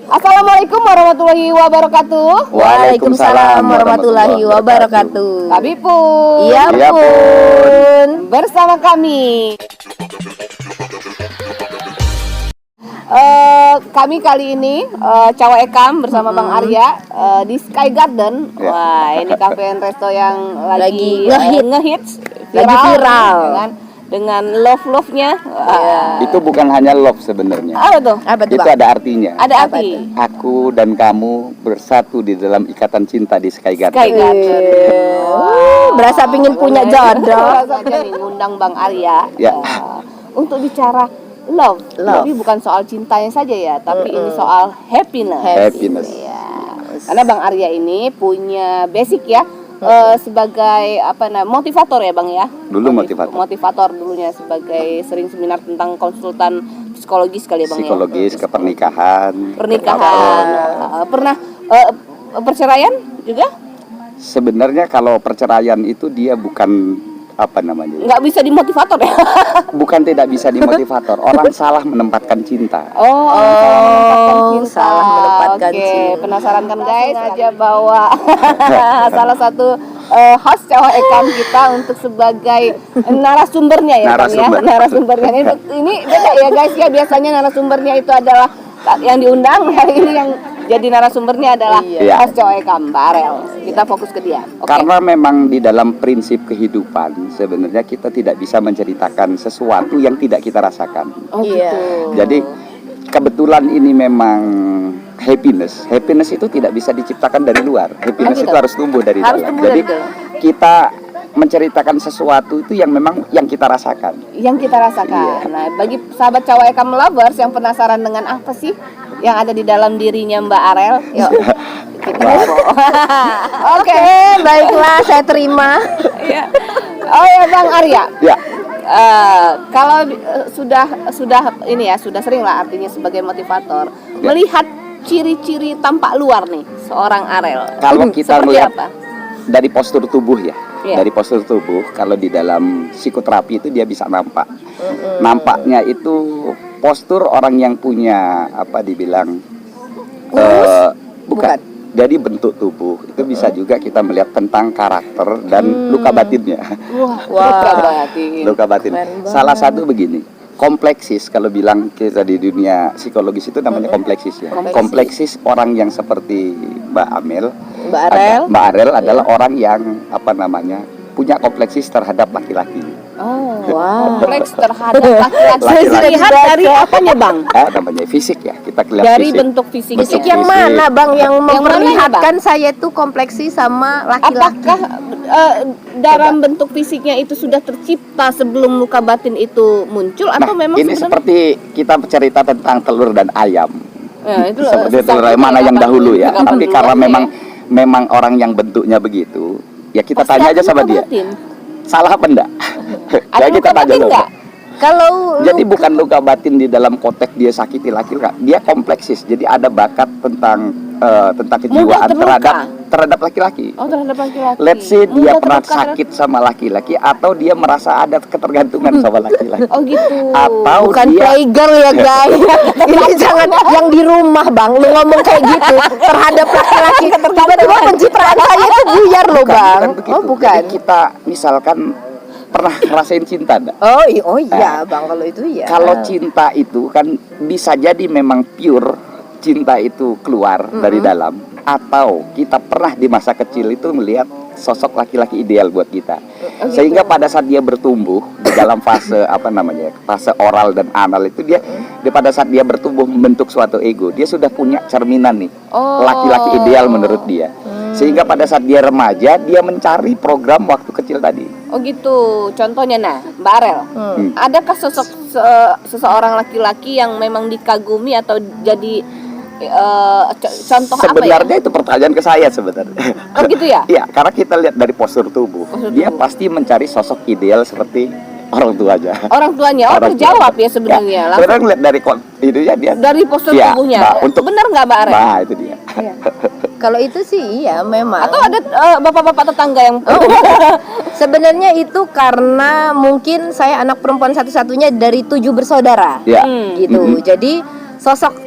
Assalamualaikum warahmatullahi wabarakatuh. Waalaikumsalam warahmatullahi wabarakatuh. Kami pun. Iya pun. Bersama kami. Kami kali ini Cawa Ekam bersama Bang Arya di Sky Garden. Wah, ini cafe and resto yang lagi ngehits, viral. Ya kan? Dengan love-nya. Itu bukan hanya love sebenarnya. Apa tuh? Itu Bang? ada artinya. Ada arti. Aku dan kamu bersatu di dalam ikatan cinta di Sky Garden. Sky Garden. Berasa pingin punya jodoh. Rasanya nih ngundang Bang Arya Ya. untuk bicara love. Tapi bukan soal cintanya saja ya, tapi ini soal happiness. Happiness. Ya. Karena Bang Arya ini punya basic ya. Sebagai motivator ya Bang ya. Dulu motivator. Motivator dulunya sebagai sering seminar tentang konsultan psikologis kali ya Bang. Psikologis, ya. kepernikahan. Pernah perceraian juga? Sebenarnya kalau perceraian itu dia bukan Nggak bisa dimotivator ya? bukan tidak bisa dimotivator. Orang salah menempatkan cinta. Salah menempatkan cinta. Penasaran kan guys? Aja bawa salah satu host Cawa Ekam kita untuk sebagai narasumbernya ya Bang ya. Narasumbernya ini beda ya guys ya. Biasanya narasumbernya itu adalah yang diundang. Hari ini yang jadi narasumbernya adalah host Cawa Ekam, Mbak Arel. Kita fokus ke dia. Karena memang di dalam prinsip kehidupan sebenarnya kita tidak bisa menceritakan sesuatu yang tidak kita rasakan. Jadi kebetulan ini memang happiness. Happiness itu tidak bisa diciptakan dari luar. Happiness itu harus tumbuh dari dalam. Jadi kita menceritakan sesuatu itu yang memang yang kita rasakan. Yang kita rasakan. Nah, bagi sahabat Cawa Ekam lovers yang penasaran dengan apa sih yang ada di dalam dirinya Mbak Arel, yuk kita Oke, baiklah, saya terima. Oh ya Bang Arya. Ya. Kalau sudah ini ya, sudah sering lah artinya sebagai motivator melihat ciri-ciri tampak luar nih seorang Arel. Kalau kita melihat apa? Dari postur tubuh ya. Dari postur tubuh, kalau di dalam psikoterapi itu dia bisa nampak. Nampaknya itu postur orang yang punya dibilang bukan. Jadi bentuk tubuh itu bisa juga kita melihat tentang karakter dan luka batinnya. Luka batin. Salah satu begini, kompleksis kalau bilang kita di dunia psikologis itu namanya kompleksis ya. Kompleksis orang yang seperti Mbak Arel adalah orang yang punya kompleksis terhadap laki-laki. Kompleks terhadap laki-laki. Dilihat dari apanya Bang? Namanya fisik ya. Kita kelihatan dari bentuk fisik. Fisik yang mana Bang yang memperlihatkan saya tuh kompleksi sama laki-laki? Apakah dalam bentuk fisiknya itu sudah tercipta sebelum luka batin itu muncul atau memang ini seperti kita cerita tentang telur dan ayam. Itu seperti telur ayam mana yang dahulu ya. Tapi karena memang orang yang bentuknya begitu, ya kita tanya aja sama dia. Salah apa enggak? Ya kita tanya dulu. Jadi bukan luka batin di dalam konteks dia sakiti laki-laki, dia kompleksis. Jadi ada bakat tentang kejiwaan terhadap laki-laki. Terhadap laki-laki. Let's say dia pernah sakit sama laki-laki atau dia merasa ada ketergantungan sama laki-laki. Gitu. Atau bukan playgirl ya guys. Ini jangan yang di rumah Bang, lu ngomong kayak gitu terhadap laki-laki. Tiba-tiba pencitraan saya itu buyar loh Bang. Bukan. Jadi kita misalkan pernah ngerasain cinta enggak? Oh iya Bang, kalau itu ya. Kalau cinta itu kan bisa jadi memang pure cinta itu keluar dari dalam, atau kita pernah di masa kecil itu melihat sosok laki-laki ideal buat kita. Sehingga pada saat dia bertumbuh di dalam fase fase oral dan anal itu dia pada saat dia bertumbuh membentuk suatu ego, dia sudah punya cerminan nih laki-laki ideal menurut dia. Sehingga pada saat dia remaja dia mencari program waktu kecil tadi. Gitu. Contohnya Mbak Arel, adakah sosok seseorang laki-laki yang memang dikagumi atau jadi contoh sebenarnya itu pertanyaan ke saya sebenarnya. Gitu ya? Iya, karena kita lihat dari postur tubuh. Dia pasti mencari sosok ideal seperti orang tuanya. Orang tuanya, terjawab ya sebenarnya. Sebenarnya lihat dari dia. Dari postur tubuhnya. Benar nggak Mbak Arel? Nah, itu dia. Kalau itu sih iya memang. Atau ada bapak-bapak tetangga yang sebenarnya itu karena mungkin saya anak perempuan satu-satunya dari 7 bersaudara. Ya. Gitu. Jadi sosok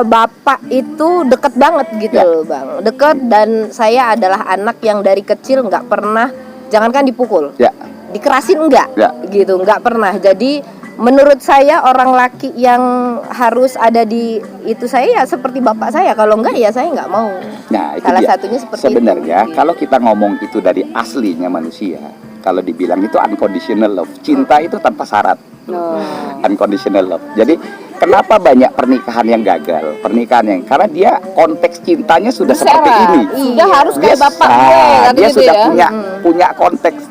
bapak itu deket banget gitu loh, Bang. Deket, dan saya adalah anak yang dari kecil nggak pernah, jangankan dipukul, Ya. dikerasin enggak, Ya. gitu, nggak pernah. Jadi menurut saya orang laki yang harus ada di itu saya ya seperti bapak saya. Kalau enggak ya saya nggak mau. Nah, itu Salah dia. satunya seperti Sebenarnya itu. kalau kita ngomong itu dari aslinya manusia, kalau dibilang itu unconditional love, cinta itu tanpa syarat. Unconditional love. Jadi kenapa banyak pernikahan yang gagal? Pernikahan yang karena dia konteks cintanya sudah seperti ini. Sudah Iya. harus kayak bapak gue kan Dia gitu sudah ya. punya konteks,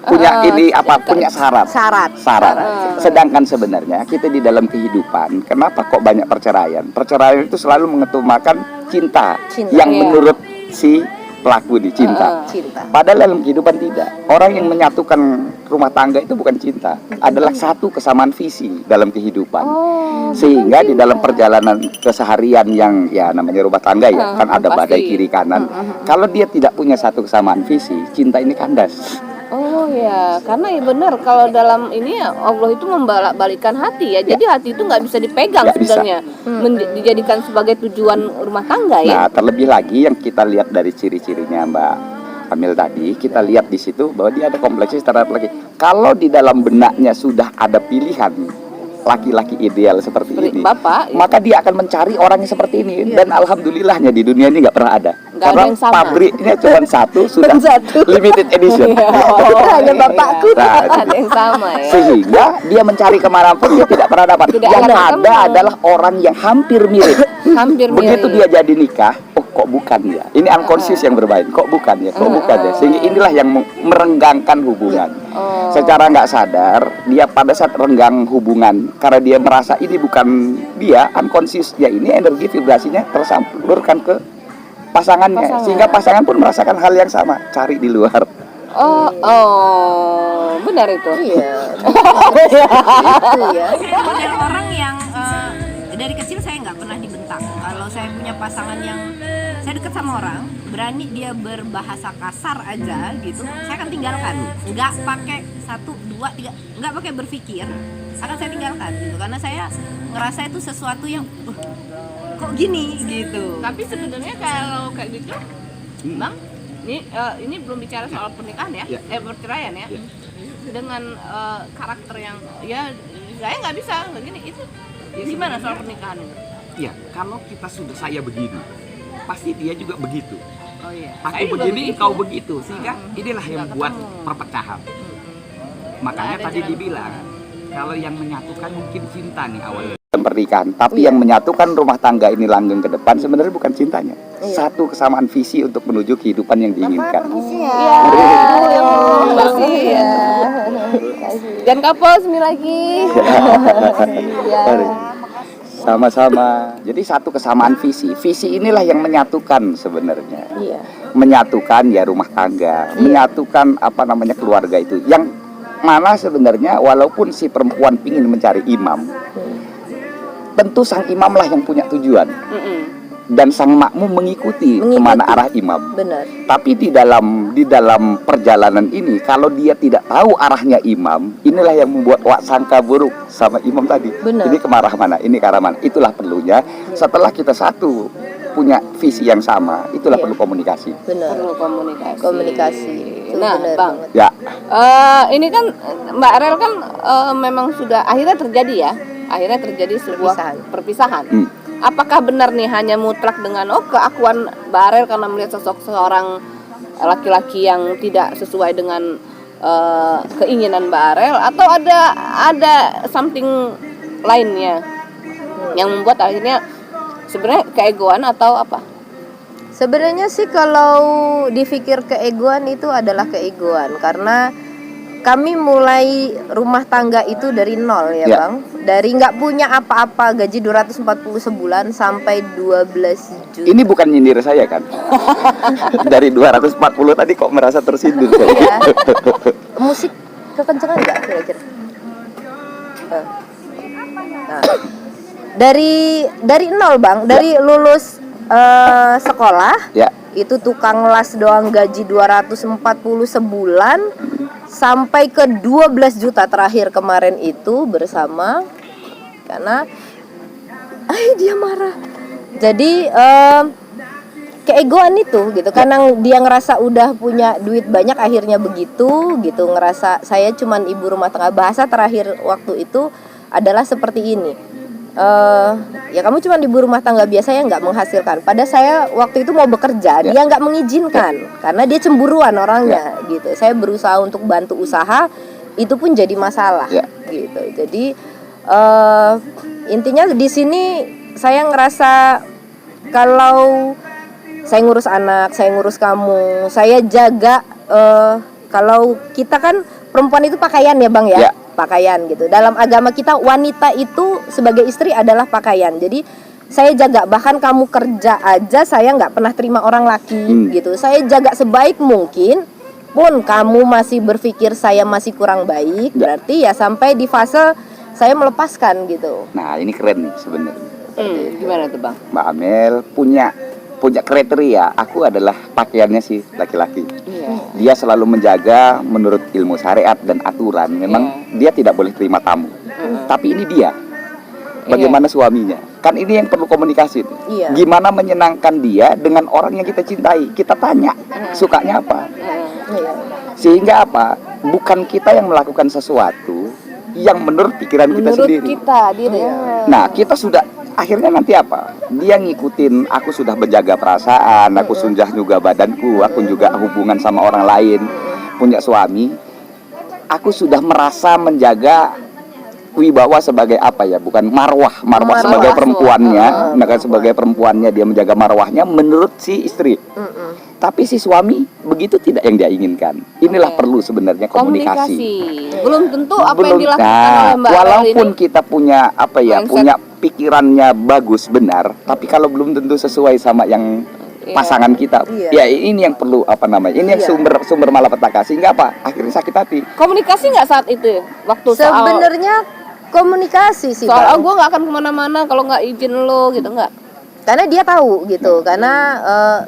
punya ini apa? Punya syarat. Syarat. Sedangkan sebenarnya kita di dalam kehidupan, kenapa kok banyak perceraian? Perceraian itu selalu mengetumakan cinta, yang Iya. menurut si pelaku di cinta. Cinta. Padahal dalam kehidupan tidak. Orang yang menyatukan rumah tangga itu bukan cinta, adalah satu kesamaan visi dalam kehidupan. Sehingga di dalam perjalanan keseharian yang ya namanya rumah tangga ya, kan ada badai pasti. kiri kanan. Kalau dia tidak punya satu kesamaan visi, cinta ini kandas. Oh ya, karena ya benar kalau dalam ini ya Allah itu membolak-balikan hati ya. Jadi hati itu nggak bisa dipegang Nggak bisa. sebenarnya, dijadikan sebagai tujuan rumah tangga ya. Nah, terlebih lagi yang kita lihat dari ciri-cirinya Mbak Amil tadi, kita lihat di situ bahwa dia ada kompleksitas terhadap laki. Kalau di dalam benaknya sudah ada pilihan laki-laki ideal seperti ini, Bapak, maka dia akan mencari orang yang seperti ini. Dan alhamdulillahnya di dunia ini nggak pernah ada. Nggak ada Karena yang sama. pabriknya cuma satu, sudah Satu. limited edition. Hanya bapakku. Nah, ada yang sama ya. sehingga dia mencari kemanapun dia tidak pernah dapat. Tidak Yang akan ada ketemu. adalah orang yang hampir mirip. Hampir Begitu mirip. dia jadi nikah, oh kok bukan ya? Ini unconscious yang bermain. Kok bukan ya? Kok bukan ya? Sehingga inilah yang merenggangkan hubungan. Secara nggak sadar, dia pada saat renggang hubungan karena dia merasa ini bukan dia, unconscious dia ini energi vibrasinya tersalurkan ke pasangannya. Sehingga pasangan pun merasakan hal yang sama, cari di luar. Benar itu. Iya. Model orang yang dari kecil saya nggak pernah dibentak. Kalau saya punya pasangan yang saya dekat sama orang, berani dia berbahasa kasar aja gitu, saya akan tinggalkan. Nggak pakai 1, 2, 3, nggak pakai berpikir, akan saya tinggalkan gitu. Karena saya ngerasa itu sesuatu yang kok gini gitu. Tapi sebenarnya kalau kayak gitu, Bang, ini belum bicara soal pernikahan ya, perceraian ya. Dengan karakter yang ya saya nggak bisa nggak gini itu gimana soal pernikahan itu? Ya, kalau kita sudah saya begini, pasti dia juga begitu. Oh iya. Aku Saya juga begini, begitu. kau begitu, sehingga inilah yang Nggak membuat ketemu. perpecahan. Nggak Makanya ada tadi jalan dibilang, kalau yang menyatukan mungkin cinta nih awalnya. Pernikahan, tapi yang menyatukan rumah tangga ini langgeng ke depan sebenarnya bukan cintanya, satu kesamaan visi untuk menuju kehidupan yang diinginkan. Iya. Dan kapal semi lagi. Sama-sama. Jadi satu kesamaan visi. Visi inilah yang menyatukan sebenarnya. Iya. Menyatukan ya rumah tangga, menyatukan apa namanya keluarga itu. Yang mana sebenarnya walaupun si perempuan ingin mencari imam, tentu sang imam lah yang punya tujuan. Dan sang makmum mengikuti kemana arah imam. Benar. Tapi di dalam perjalanan ini, kalau dia tidak tahu arahnya imam, inilah yang membuat sangka buruk sama imam tadi. Benar. Ini ke arah mana? Ini ke arah mana? Itulah perlunya. Setelah kita satu punya visi yang sama, itulah perlu komunikasi. Benar. Perlu komunikasi. Komunikasi. Itu Nah, benar Bang, banget. Ya, ini kan Mbak Rel kan memang sudah akhirnya terjadi ya. Akhirnya terjadi sebuah perpisahan. Apakah benar nih hanya mutlak dengan keakuan Mbak Rel karena melihat sosok seorang laki-laki yang tidak sesuai dengan keinginan Mbak Rel, atau ada something lainnya yang membuat akhirnya sebenarnya keegoan atau apa? Sebenarnya sih kalau dipikir keegoan itu adalah keegoan, karena kami mulai rumah tangga itu dari nol ya, Ya. Bang. Dari nggak punya apa-apa, gaji 240 sebulan sampai 12 juta. ini bukan nyindir saya kan. Dari 240 tadi kok merasa tersindir saya. Ya. Musik kekencengan nggak kira-kira? Nah, dari nol, Bang. Dari lulus sekolah, Ya. itu tukang las doang gaji 240 sebulan sampai ke 12 juta terakhir kemarin itu bersama, karena dia marah. Jadi keegoan itu gitu, karena dia ngerasa udah punya duit banyak akhirnya begitu gitu, ngerasa saya cuman ibu rumah tangga. Bahasa terakhir waktu itu adalah seperti ini, ya kamu cuma ibu rumah tangga biasa yang nggak menghasilkan. Pada saya waktu itu mau bekerja, dia nggak mengizinkan karena dia cemburuan orangnya gitu. Saya berusaha untuk bantu usaha, itu pun jadi masalah gitu. Jadi intinya di sini saya ngerasa kalau saya ngurus anak, saya ngurus kamu, saya jaga. Kalau kita kan perempuan itu pakaian ya Bang ya, pakaian gitu. Dalam agama kita wanita itu sebagai istri adalah pakaian. Jadi saya jaga, bahkan kamu kerja aja saya nggak pernah terima orang laki gitu. Saya jaga sebaik mungkin. Pun kamu masih berpikir saya masih kurang baik, berarti ya sampai di fase saya melepaskan gitu. Nah ini keren nih sebenarnya. Gimana tuh Bang? Mbak Amel punya kriteria. Aku adalah pakaiannya si laki-laki. Dia selalu menjaga menurut ilmu syariat dan aturan. Memang dia tidak boleh terima tamu. Tapi ini dia. Bagaimana suaminya? Kan ini yang perlu komunikasi. Gimana menyenangkan dia dengan orang yang kita cintai? Kita tanya sukanya apa. Sehingga apa? Bukan kita yang melakukan sesuatu yang menurut pikiran kita sendiri. Nah kita sudah akhirnya nanti apa? Dia ngikutin, aku sudah menjaga perasaan, aku sudah juga badanku, aku juga hubungan sama orang lain, punya suami. Aku sudah merasa menjaga wibawa sebagai apa ya? Bukan marwah sebagai perempuannya, maka sebagai perempuannya dia menjaga marwahnya menurut si istri. Tapi si suami begitu tidak yang dia inginkan. Inilah perlu sebenarnya komunikasi. Belum tentu apa yang dilakukan oleh Mbak walaupun kita punya apa ya, punya pikirannya bagus benar, tapi kalau belum tentu sesuai sama yang pasangan kita, ya ini yang perlu apa namanya? Ini yang sumber malapetaka, sehingga apa? Akhirnya sakit hati. Komunikasi nggak saat itu waktu sebenarnya komunikasi sih soal gue nggak akan kemana-mana kalau nggak izin lo gitu, nggak? Karena dia tahu gitu, karena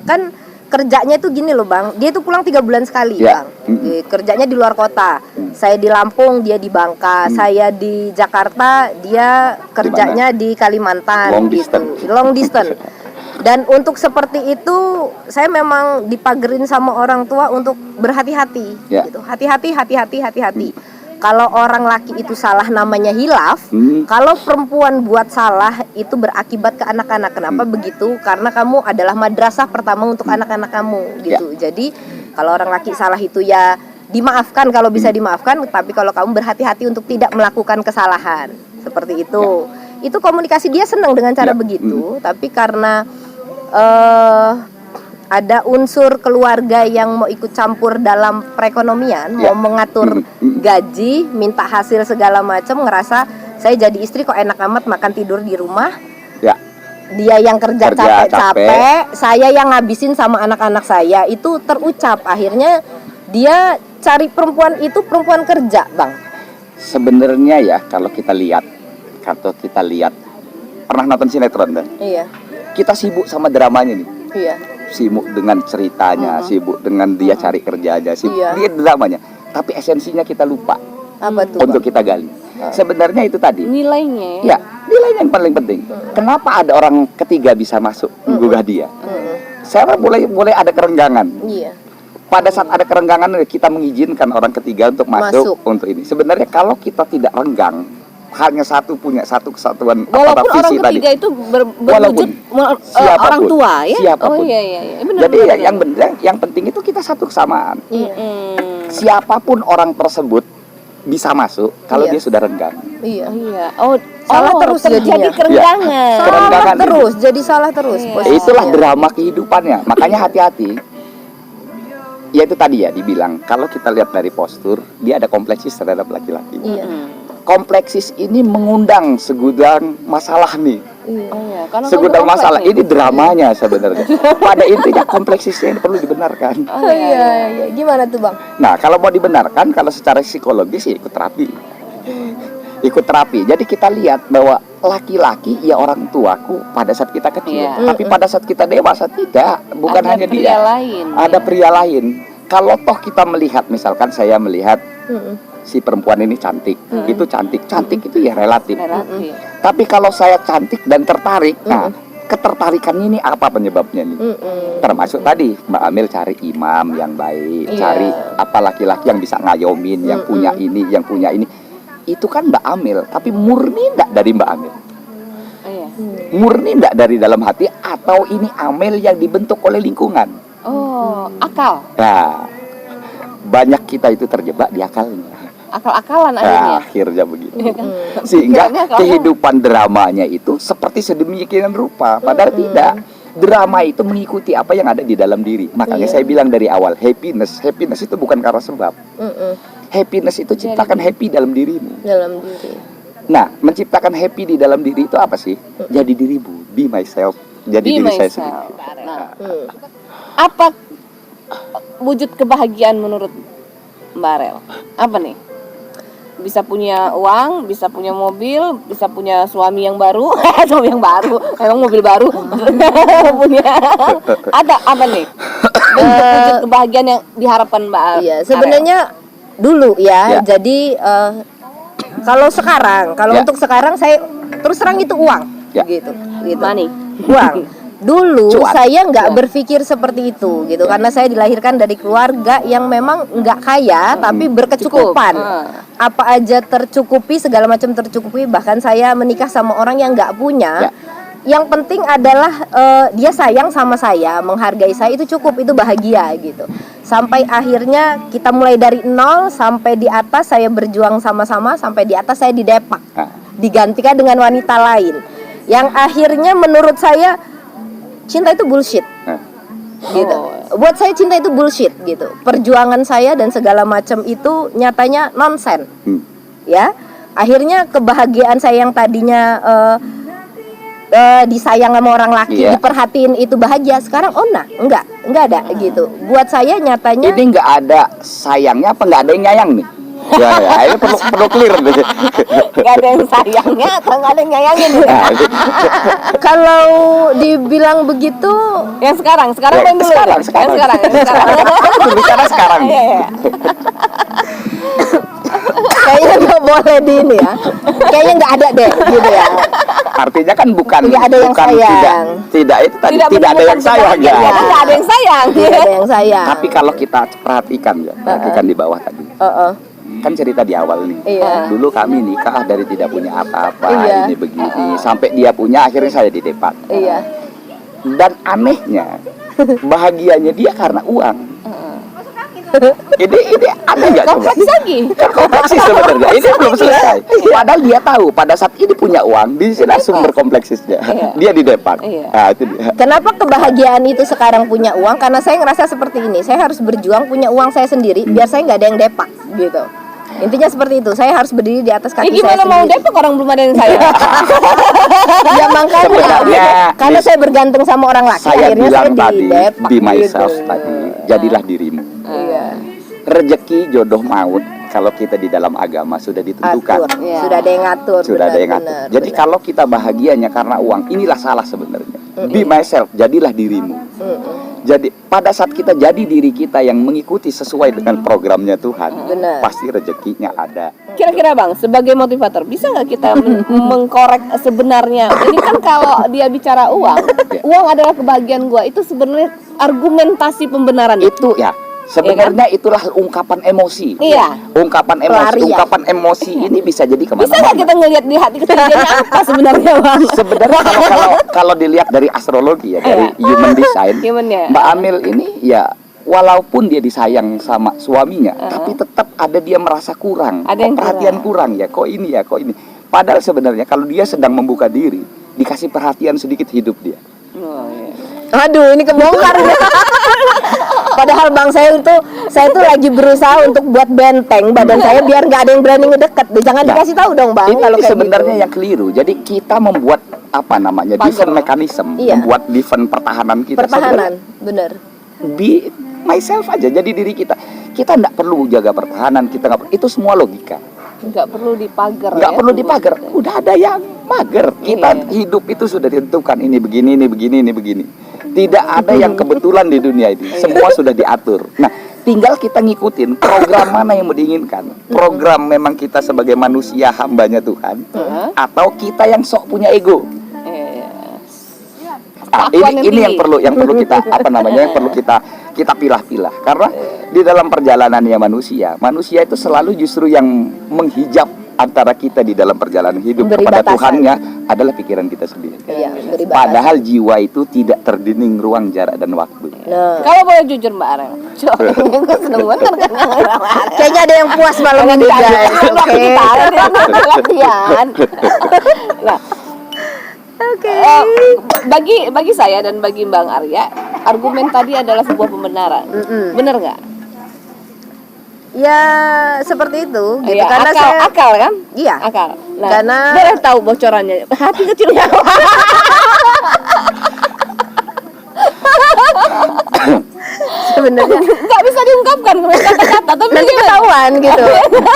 kan kerjanya tuh gini loh Bang, dia tuh pulang 3 bulan sekali Bang. Kerjanya di luar kota. Saya di Lampung, dia di Bangka. Saya di Jakarta, dia kerjanya di Kalimantan. Long distance. Dan untuk seperti itu saya memang dipagerin sama orang tua untuk berhati-hati gitu. Hati-hati. Kalau orang laki itu salah namanya hilaf, kalau perempuan buat salah itu berakibat ke anak-anak. Kenapa begitu? Karena kamu adalah madrasah pertama untuk anak-anak kamu gitu. Jadi kalau orang laki salah itu ya dimaafkan kalau bisa dimaafkan, tapi kalau kamu berhati-hati untuk tidak melakukan kesalahan. Seperti itu. Itu komunikasi, dia senang dengan cara begitu, tapi karena ada unsur keluarga yang mau ikut campur dalam perekonomian, mau mengatur gaji, minta hasil segala macam, ngerasa saya jadi istri kok enak amat makan tidur di rumah. Dia yang kerja capek-capek, saya yang ngabisin sama anak-anak saya. Itu terucap, akhirnya dia cari perempuan itu perempuan kerja, Bang. Sebenarnya ya kalau kita lihat pernah nonton sinetron kan? Iya. Kita sibuk sama dramanya nih. Iya. Sibuk dengan ceritanya, sibuk dengan dia cari kerja aja, sibuk dia dramanya. Tapi esensinya kita lupa. Apa tuh, untuk kita gali. Sebenarnya itu tadi. Nilainya. Ya, nilainya yang paling penting. Kenapa ada orang ketiga bisa masuk menggugah dia? Saya boleh ada kerenggangan. Iya. Pada saat ada kerenggangan kita mengizinkan orang ketiga untuk masuk untuk ini. Sebenarnya kalau kita tidak renggang, hanya punya satu kesatuan walaupun visi orang ketiga tadi. Itu berwujud orang tua ya. Siapapun. Oh iya. Benar, jadi benar. yang penting itu kita satu kesamaan. Siapapun orang tersebut bisa masuk kalau dia sudah renggang. Iya. Salah terus terjadi kerenggangan. Salah terus, jadi salah terus. Itulah drama kehidupannya. Makanya hati-hati. Ya itu tadi ya dibilang, kalau kita lihat dari postur, dia ada kompleksis terhadap laki-laki. Kompleksis ini mengundang segudang masalah nih. Segudang masalah ini dramanya sebenarnya. Pada intinya kompleksisnya yang perlu dibenarkan. Iya. Gimana tuh, Bang? Nah, kalau mau dibenarkan, kalau secara psikologis ya ikut terapi. Jadi kita lihat bahwa laki-laki ya orang tuaku pada saat kita kecil, tapi pada saat kita dewasa tidak, bukan ada hanya dia. Lain, ada pria lain. Kalau toh kita melihat, misalkan saya melihat si perempuan ini cantik, itu cantik itu ya relatif. Relatif. Tapi kalau saya cantik dan tertarik, nah ketertarikannya ini apa penyebabnya nih? Termasuk tadi Mbak Amel cari imam yang baik, Iya. cari apa laki-laki yang bisa ngayomin, yang punya ini, yang punya ini. Itu kan Mbak Amel, tapi murni enggak dari Mbak Amel? Iya. Murni enggak dari dalam hati, atau ini Amel yang dibentuk oleh lingkungan? Oh, akal. Nah, banyak kita itu terjebak di akalnya. Akal-akalan Nah, akhirnya. akhirnya begitu. Sehingga Pikirannya kalau- kehidupan dramanya itu seperti sedemikian rupa, padahal tidak. Drama itu mengikuti apa yang ada di dalam diri. Makanya saya bilang dari awal, happiness itu bukan karena sebab. Happiness itu ciptakan happy dalam dirimu. Dalam diri. Nah, menciptakan happy di dalam diri itu apa sih? Jadi dirimu, be myself. Jadi Be diri saya myself. sendiri. Nah, apa wujud kebahagiaan menurut Mbak Rel? Apa nih? Bisa punya uang, bisa punya mobil, bisa punya suami yang baru, suami yang baru, emang mobil baru, punya ada apa nih? Bentuk wujud kebahagiaan yang diharapkan Mbak? Iya, Arel? sebenarnya dulu ya. Ya. Jadi kalau sekarang, kalau Ya. untuk sekarang saya terus terang itu uang, Ya. gitu. Money. Uang. Dulu Cuan. saya nggak Ya. berpikir seperti itu, gitu, karena saya dilahirkan dari keluarga yang memang nggak kaya tapi berkecukupan. Apa aja tercukupi, segala macam tercukupi. Bahkan saya menikah sama orang yang nggak punya. Ya. Yang penting adalah dia sayang sama saya, menghargai saya, itu cukup, itu bahagia gitu. Sampai akhirnya kita mulai dari nol sampai di atas, saya berjuang sama-sama sampai di atas saya didepak, Nah. digantikan dengan wanita lain. Yang akhirnya menurut saya cinta itu bullshit. Nah. Gitu. Buat saya cinta itu bullshit gitu. Perjuangan saya dan segala macam itu nyatanya nonsen. Ya. Akhirnya kebahagiaan saya yang tadinya disayang sama orang laki, Iya. diperhatiin itu bahagia, sekarang enggak ada gitu. Buat saya nyatanya Ini nggak ada sayangnya apa nggak ada yang nyayang nih? Ya, ini perlu clear deh. Gak ada yang sayangnya atau gak ada yang nyayangin? Nah, ini- kalau dibilang begitu Yang sekarang Ya, main dulu. sekarang. Yang sekarang. Bicara sekarang. Iya, iya. kayaknya nggak boleh di ini ya. Kayaknya nggak ada deh gitu ya. Artinya kan bukan Tidak ada yang sayang. tidak itu tadi tidak ada yang sayang ya. Iya, gak ada yang sayang. Tidak ada yang sayang. Tapi kalau kita perhatikan di bawah tadi. Kan cerita di awal nih. Iya. Dulu kami nikah dari tidak punya apa-apa, Iya. ini begini, sampai dia punya, akhirnya saya didepak. Iya. Dan anehnya, bahagianya dia karena uang. Ini aneh nggak coba? Kompleks lagi. Kan kompleks sih sebenarnya. Ini belum selesai. Padahal dia tahu pada saat ini punya uang, di sini sumber kompleksisnya. Dia didepak. Iya. Nah, itu dia. Kenapa kebahagiaan itu sekarang punya uang? Karena saya ngerasa seperti ini. Saya harus berjuang punya uang saya sendiri, biar saya nggak ada yang depak gitu. Intinya seperti itu. Saya harus berdiri di atas kaki Ini saya gimana mau sendiri. depok orang belum ada yang sayang? Ya makanya. Sebenarnya, Karena saya bergantung sama orang laki, Saya akhirnya bilang saya tadi, didepak. be myself gitu. tadi, jadilah dirimu. Iya. Rezeki, jodoh, maut, kalau kita di dalam agama sudah ditentukan. Atur. Iya. Sudah ada yang ngatur. Sudah ada yang ngatur. benar, Jadi benar. kalau kita bahagianya karena uang, inilah salah sebenarnya. Be myself, jadilah dirimu. Jadi pada saat kita jadi diri kita yang mengikuti sesuai dengan programnya Tuhan, Benar. pasti rezekinya ada. Kira-kira Bang, sebagai motivator, bisa nggak kita mengkorek sebenarnya? Ini kan kalau dia bicara uang, uang adalah kebahagiaan gua. Itu sebenarnya argumentasi pembenaran. Itu ya, sebenarnya itulah ungkapan emosi. Iya. Ungkapan emosi, Pelarian. ungkapan emosi ini bisa jadi Bisa nggak kemana-mana. kita ngelihat di hati ketiga apa sebenarnya Bang? Sebenarnya kalau dilihat dari astrologi ya, dari human design, Human-nya. Mbak Amel ini ya walaupun dia disayang sama suaminya, tapi tetap ada dia merasa kurang, Ada kok yang perhatian kurang ya, kok ini ya, kok ini. Padahal sebenarnya kalau dia sedang membuka diri, dikasih perhatian sedikit hidup dia. Oh, iya. Aduh, ini kebongkar. Padahal bang saya tuh lagi berusaha untuk buat benteng badan saya biar nggak ada yang berani ngedeket. Jangan Nah, dikasih tahu dong bang Ini kalau kayak sebenarnya gitu. yang keliru. Jadi kita membuat apa namanya defense mechanism, Iya. membuat defense pertahanan kita. Pertahanan, bener. Sebenarnya be myself aja, jadi diri kita. Kita nggak perlu jaga pertahanan, kita nggak. Itu semua logika. Nggak perlu dipagar. Nggak ya, perlu tubuh dipagar. kita. Udah ada yang mager. Kita Iya. hidup itu sudah ditentukan. Ini begini, ini begini, ini begini. Tidak ada yang kebetulan di dunia ini. Semua sudah diatur. Nah, Tinggal kita ngikutin program mana yang mau diinginkan. Program memang kita sebagai manusia hambanya Tuhan, atau kita yang sok punya ego. Ini yang perlu kita yang perlu kita pilah-pilah. Karena di dalam perjalanannya manusia itu selalu justru yang menghijab antara kita di dalam perjalanan hidup Memberi kepada batasan. Tuhannya adalah pikiran kita sendiri. Iya, memberi batasan. Padahal jiwa itu tidak terdinding ruang, jarak dan waktu. Nah, Kalau boleh jujur Mbak Arel, gue seneng banget kan kayaknya ada yang puas malam ini guys. Oke. latihan. Nah, bagi saya dan bagi Bang Arya, argumen tadi adalah sebuah pembenaran. Bener nggak? Ya seperti itu gitu. Iya, Karena akal kan? Iya. Akal. Nah, Karena- boleh tahu bocorannya. Hati kecilnya. sebenarnya Nggak bisa diungkapkan dengan kata-kata, tapi nanti gimana? ketahuan gitu.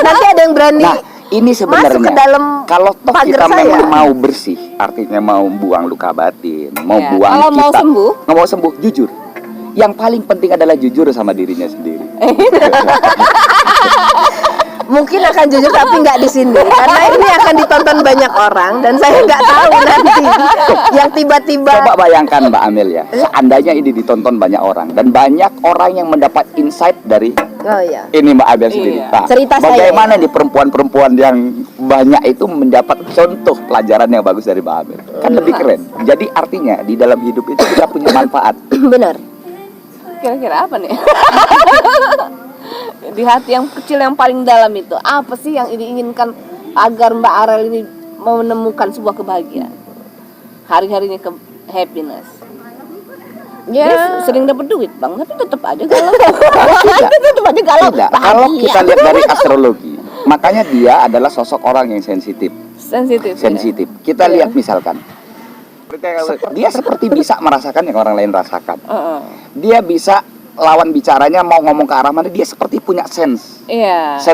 Nanti ada yang berani Nah, ini sebenarnya masuk ke dalam kalau toh pagar kita saya. memang mau bersih, artinya mau buang luka batin, mau Ya, buang kalau mau sembuh? nggak mau sembuh, jujur. Yang paling penting adalah jujur sama dirinya sendiri. Mungkin akan jujur tapi nggak di sini karena ini akan ditonton banyak orang dan saya nggak tahu nanti yang tiba-tiba Coba bayangkan Mbak Amel ya, seandainya ini ditonton banyak orang dan banyak orang yang mendapat insight dari oh ya ini Mbak Amel sendiri. Iya. Nah, Cerita saya, bagaimana ya. nih perempuan-perempuan yang banyak itu mendapat contoh pelajaran yang bagus dari Mbak Amel? Kan lebih keren. Jadi artinya di dalam hidup itu kita punya manfaat. benar. Kira-kira apa nih? Di hati yang kecil yang paling dalam itu apa sih yang diinginkan agar Mbak Arel ini menemukan sebuah kebahagiaan, hari-harinya ke happiness? Ya Dia sering dapat duit Bang, tapi tetap aja galau. Tidak. Tetap aja galau. Tidak. Kalau kita lihat dari astrologi, makanya dia adalah sosok orang yang sensitif. sensitif. Kita lihat misalkan, dia seperti bisa merasakan yang orang lain rasakan. Dia bisa lawan bicaranya mau ngomong ke arah mana, dia seperti punya sense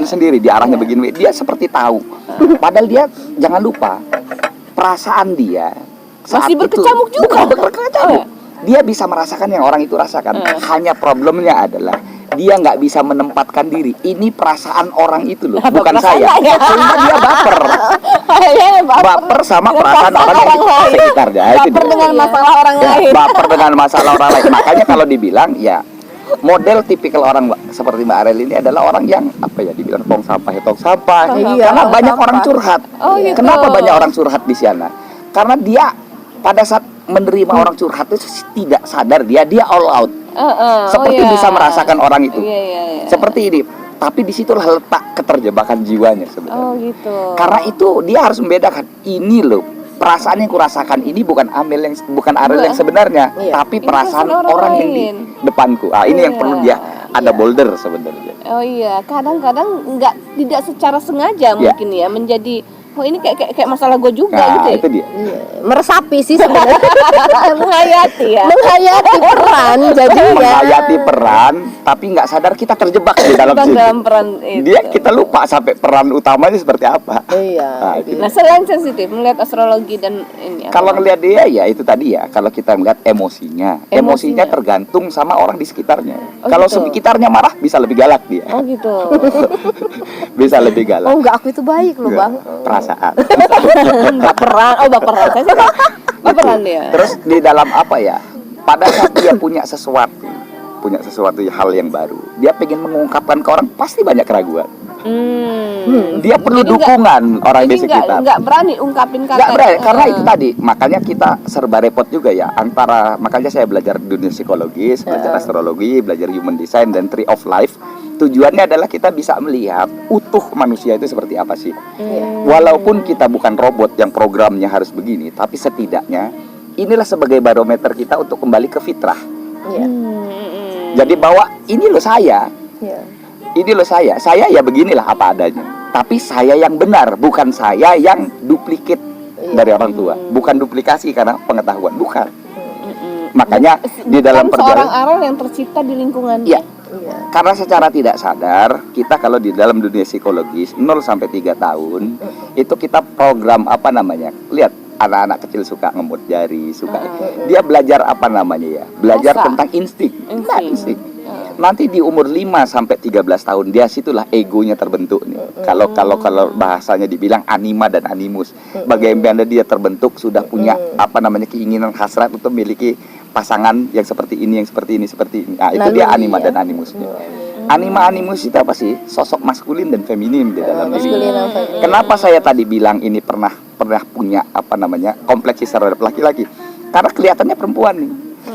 sendiri di arahnya begini. Dia seperti tahu. Padahal dia jangan lupa perasaan dia saat Masih berkecamuk juga. Bukan berkecamuk. Dia bisa merasakan yang orang itu rasakan. Hanya problemnya adalah dia nggak bisa menempatkan diri. Ini perasaan orang itu loh, bukan saya. Sehingga dia baper. Baper sama perasaan orang yang di sekitarnya. Itu Baper dia. dengan masalah orang lain. Baper dengan masalah orang lain. Makanya kalau dibilang ya model tipikal orang seperti Mbak Arel ini adalah orang yang apa ya, dibilang tong sampah. Iya, Karena tong banyak sampah. orang curhat. Oh, gitu. Kenapa banyak orang curhat di sana? Karena dia pada saat menerima orang curhat itu tidak sadar dia all out. Seperti bisa merasakan orang itu. Iya. Seperti ini. Tapi disitulah letak keterjebakan jiwanya sebenarnya. Oh gitu. Karena itu dia harus membedakan, ini loh perasaan yang kurasakan ini bukan Arel yang sebenarnya, Iya. tapi Ini perasaan perasaan orang orang yang di lain. depanku. Ini yang Iya. perlu dia ada boulder sebenarnya. Oh iya, kadang-kadang tidak secara sengaja Ya. mungkin ya menjadi oh ini kayak masalah gue juga Nah, gitu ya. itu dia. Iya, meresapi sih sebenarnya. Menghayati ya. Menghayati peran jadi ya. Menghayati peran, tapi nggak sadar kita terjebak di dalam Bang, situ. dalam peran itu. Kita lupa sampai peran utamanya seperti apa. Iya. Nah, itu. Nah, selain sensitif melihat astrologi dan ini apa? Kalau ngelihat dia ya itu tadi ya, kalau kita melihat emosinya Emosinya. tergantung sama orang di sekitarnya. Oh, Kalau gitu. sekitarnya marah bisa lebih galak dia. Oh gitu. Bisa lebih galak. Oh enggak, aku itu baik loh bang. Perasaan. Baperan. Oh baperan. Saya suka baperan dia. Terus di dalam apa ya? Pada saat dia punya sesuatu hal yang baru, dia pengen mengungkapkan ke orang, pasti banyak keraguan. Dia perlu Jadi dukungan orang di Jadi sekitar. nggak berani ungkapin kata. Nggak berani, karena itu tadi makanya kita serba repot juga ya, makanya saya belajar dunia psikologis, belajar astrologi, belajar human design dan tree of life. Tujuannya adalah kita bisa melihat utuh manusia itu seperti apa sih. Walaupun kita bukan robot yang programnya harus begini, tapi setidaknya inilah sebagai barometer kita untuk kembali ke fitrah. Iya. Jadi bahwa ini loh saya, Iya. ini loh saya ya beginilah apa adanya. Tapi saya yang benar, bukan saya yang duplikat dari orang tua, bukan duplikasi karena pengetahuan, bukan. Makanya di dalam Bukan seorang perjalanan, Arel yang tercipta di lingkungan. iya, Iya. karena secara tidak sadar kita kalau di dalam dunia psikologis 0 sampai 3 tahun itu kita program apa namanya? Lihat anak-anak kecil suka ngemut jari, dia belajar apa namanya ya? Belajar Rasa. tentang insting. Nah, Insting. insting. nanti di umur 5 sampai 13 tahun dia situlah egonya terbentuk nih. Kalau bahasanya dibilang anima dan animus. Bagaimana dia terbentuk sudah punya keinginan hasrat untuk memiliki pasangan yang seperti ini, seperti ini. Nah, itu dia anima dan animusnya. Anima animus itu apa sih? Sosok maskulin dan feminin di dalam diri. Kenapa saya tadi bilang ini pernah punya kompleksi terhadap laki-laki? Karena kelihatannya perempuan nih.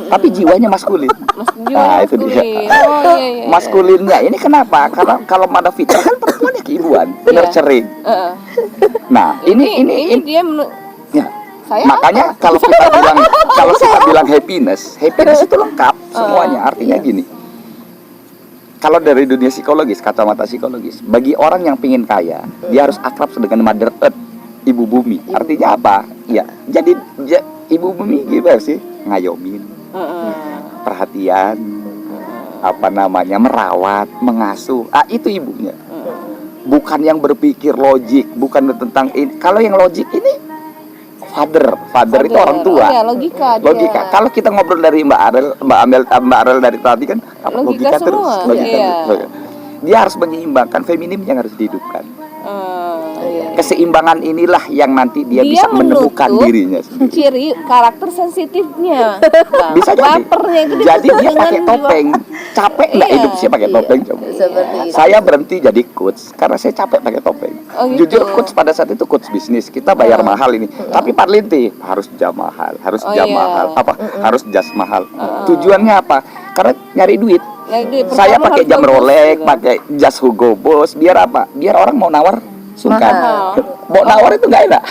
Tapi jiwanya maskulin. Nah, itu dia. Maskulinnya ini kenapa? Karena kalau Mada Fitra kan perempuannya keibuan, nurturing. Nah, ini dia ya. Makanya kalau kita bilang happiness itu lengkap semuanya. Artinya gini. Kalau dari dunia psikologis, kacamata psikologis, bagi orang yang pingin kaya, dia harus akrab dengan Mother Earth, ibu bumi. Artinya apa? Ya, jadi ibu bumi gimana sih? Ngayomin, perhatian, merawat, mengasuh. Itu ibunya. Bukan yang berpikir logik, bukan tentang ini. Kalau yang logik ini father itu orang tua. Logika. Kalau kita ngobrol dari Mbak Arel dari tadi kan logika terus. Dia harus menyeimbangkan feminim yang harus dihidupkan. Keseimbangan inilah yang nanti dia bisa menemukan dirinya sendiri. Ciri karakter sensitifnya. Bisa jadi dia pakai topeng. Capek nggak hidup sih pakai topeng? Coba. Saya berhenti jadi coach karena saya capek pakai topeng. Jujur coach pada saat itu coach bisnis, kita bayar mahal ini. Tapi Parlinti harus jam mahal, harus jas mahal. Tujuannya apa? Karena nyari duit. Saya pakai jam Rolex, pakai jas Hugo Boss. Biar apa? Biar orang mau nawar sungkan. Mau nawar itu nggak enak.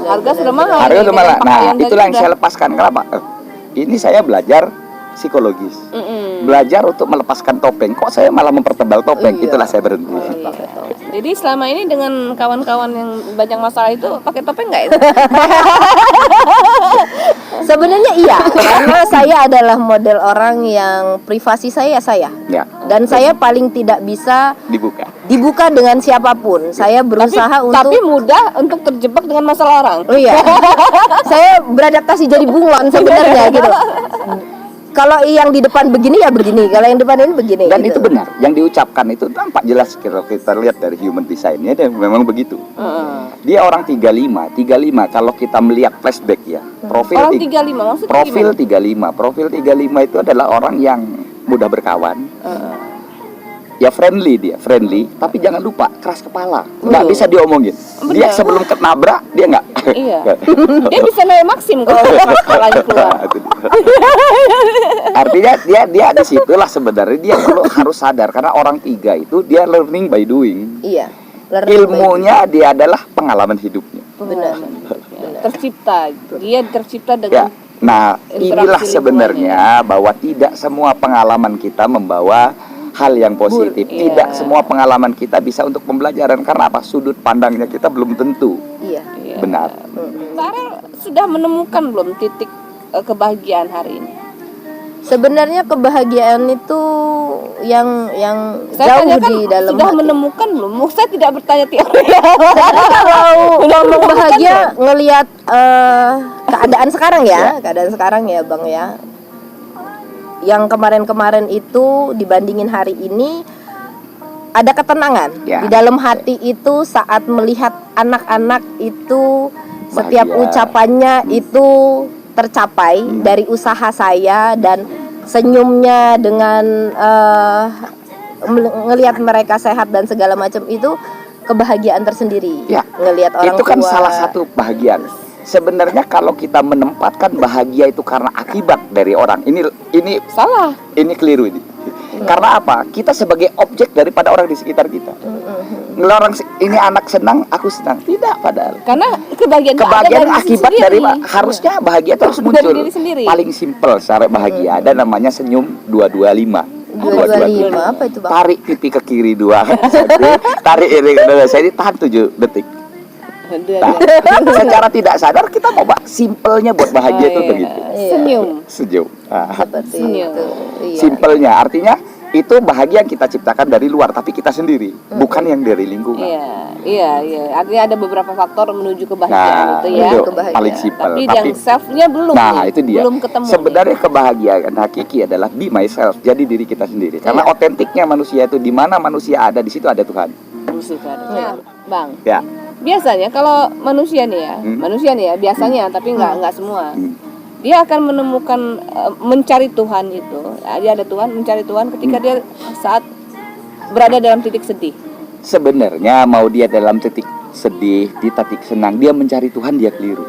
Harga sudah mahal. Nah, itulah yang saya lepaskan. Kenapa? Ini saya belajar psikologis. Belajar untuk melepaskan topeng. Kok saya malah mempertebal topeng? Itulah saya berhenti. Jadi selama ini dengan kawan-kawan yang banyak masalah itu pakai topeng nggak itu? Sebenarnya iya, karena saya adalah model orang yang privasi saya. Ya. Dan saya paling tidak bisa dibuka dengan siapapun. Saya berusaha tapi mudah untuk terjebak dengan masalah orang. Oh iya. Saya beradaptasi jadi bunglon sebenarnya gitu. Kalau yang di depan begini ya begini, kalau yang depan ini begini. Dan gitu. itu benar, yang diucapkan itu tampak jelas kalau kita lihat dari human design-nya dia memang begitu. Dia orang 35 kalau kita melihat flashback ya. Profil orang 35 maksudnya profil 35. Profil 35 itu adalah orang yang mudah berkawan. Ya friendly, tapi jangan lupa keras kepala, nggak bisa diomongin. Dia sebelum kenabrak dia nggak. Iya. Dia bisa naik maksim kalau keras kepalanya keluar. Artinya dia di situlah sebenarnya dia harus sadar karena orang 3 itu dia learning by doing. Iya. Ilmunya dia adalah pengalaman hidupnya. Benar. Dia tercipta dengan. Nah, inilah sebenarnya bahwa tidak semua pengalaman kita membawa hal yang positif. Tidak semua pengalaman kita bisa untuk pembelajaran. Karena apa? Sudut pandangnya kita belum tentu. Iya. Benar. Sarah sudah menemukan belum titik kebahagiaan hari ini? Sebenarnya kebahagiaan itu yang saya jauh di dalam sudah hati. Menemukan belum? Saya tidak bertanya teori. Kalau ngomong bahagia ngelihat keadaan sekarang ya Bang ya. Yang kemarin-kemarin itu dibandingin hari ini ada ketenangan di dalam hati itu saat melihat anak-anak itu setiap ucapannya itu tercapai dari usaha saya dan senyumnya dengan ngelihat mereka sehat dan segala macam itu kebahagiaan tersendiri. Ngelihat orang itu kan tua. salah satu bahagian. Sebenarnya kalau kita menempatkan bahagia itu karena akibat dari orang, ini salah. Ini keliru ini. Karena apa? Kita sebagai objek daripada orang di sekitar kita. Orang ini anak senang, aku senang. Tidak padahal. Karena kebahagiaan akibat dari harusnya bahagia itu harus muncul. Paling simpel cara bahagia ada namanya senyum 225. 225 apa itu Bang? Tarik pipi ke kiri 2 tarik ini ke dada saya tahan 7 detik. Secara tidak sadar kita mau simpelnya buat bahagia itu begitu. Senyum. Seperti Senyum. itu. Iya. Simpelnya artinya Itu bahagia yang kita ciptakan dari luar, tapi kita sendiri, bukan yang dari lingkungan. Iya. Artinya ada beberapa faktor menuju kebahagiaan itu ya. itu kebahagiaan. paling simpel. Tapi yang self-nya belum. Nah, nih. itu dia. Belum ketemu. Sebenarnya kebahagiaan hakiki adalah be myself, jadi diri kita sendiri. Karena Iya. otentiknya manusia itu, di mana manusia ada, di situ ada Tuhan. Nah, Bang. Ya. Biasanya kalau manusia nih ya, biasanya tapi nggak semua. Dia akan menemukan mencari Tuhan itu. Dia ada Tuhan, mencari Tuhan ketika dia saat berada dalam titik sedih. Sebenarnya mau dia dalam titik sedih, di titik senang, dia mencari Tuhan, dia keliru.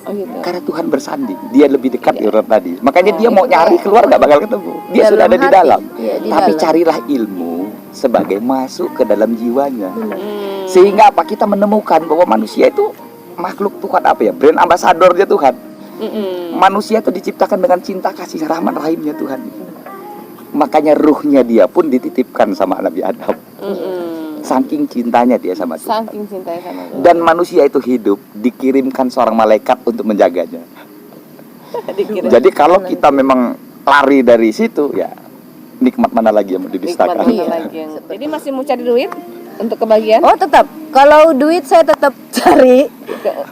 Oh gitu. Karena Tuhan bersanding, dia lebih dekat Iya. ibarat tadi. Makanya dia Oh, mau itu nyari kayak- keluar nggak bakal ketemu. Dia Dalam sudah ada di hati. dalam. Iya, di Tapi dalam. carilah ilmu sebagai masuk ke dalam jiwanya. Hmm. Sehingga apa? Kita menemukan bahwa manusia itu makhluk Tuhan, apa ya? Brand ambasadornya Tuhan. Mm-mm. Manusia itu diciptakan dengan cinta kasih rahman rahimnya Tuhan. Makanya ruhnya dia pun dititipkan sama Nabi Adam. Mm-mm. Saking cintanya dia sama Tuhan. Saking cintanya sama Tuhan. Dan manusia itu hidup dikirimkan seorang malaikat untuk menjaganya. Dikira. Jadi kalau kita memang lari dari situ, ya nikmat mana lagi yang mau Nikmat didustakan? mana lagi yang. Jadi masih mau cari duit untuk kebahagiaan? Oh tetap, kalau duit saya tetap cari.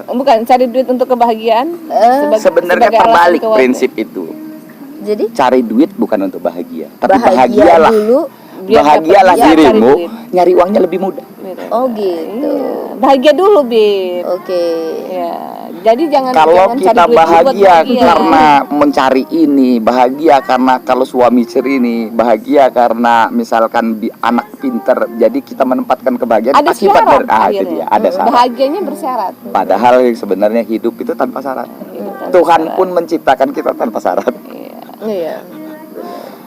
Bukan cari duit untuk kebahagiaan. Sebenarnya sebagai alasan terbalik kewajiban. prinsip itu. Jadi Cari duit bukan untuk bahagia, tapi bahagia bahagialah. dulu. Biar Bahagialah dapat- iya, dirimu, cari duit. nyari uangnya lebih mudah. Gitu. Oh gitu. Iya. Bahagia dulu, Bib. Oke. Ya. Jadi jangan Kalau jangan kita cari duit dulu buat bahagia bahagia. karena mencari ini, bahagia karena kalau suami istri ini, bahagia karena misalkan anak pinter, jadi kita menempatkan kebahagiaan ada akibat syarat. dari itu akhirnya. dia, ada syarat. Bahagianya bersyarat. Padahal yang sebenarnya hidup itu tanpa syarat. Hidup tanpa Tuhan syarat. pun menciptakan kita tanpa syarat. Iya.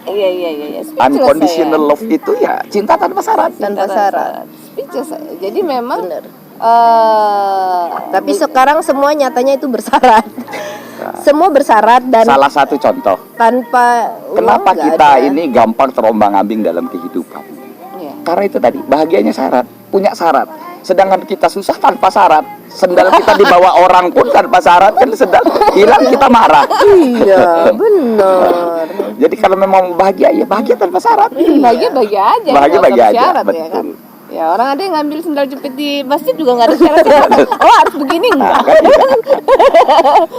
Iya. Speechless Unconditional saya. love itu ya cinta tanpa syarat. Tanpa syarat. Speechless saya. Jadi memang Bener. eh, Tapi sekarang semua nyatanya itu bersyarat. Semua bersyarat dan Salah satu contoh, tanpa uang kenapa nggak kita ada. ini gampang terombang-ambing dalam kehidupan? iya. Karena itu tadi, bahagianya syarat, punya syarat. Sedangkan kita susah tanpa syarat. Sendal kita dibawa orang pun tanpa syarat, kan sendal hilang kita marah. Iya, benar. Jadi kalau memang bahagia, ya bahagia tanpa syarat. bahagia aja. Bahagia nggak usah aja, syarat, ya betul. kan. Ya orang ada yang ngambil sendal jepit di masjid juga nggak ada syarat. Oh harus begini Nah, enggak? kan gitu.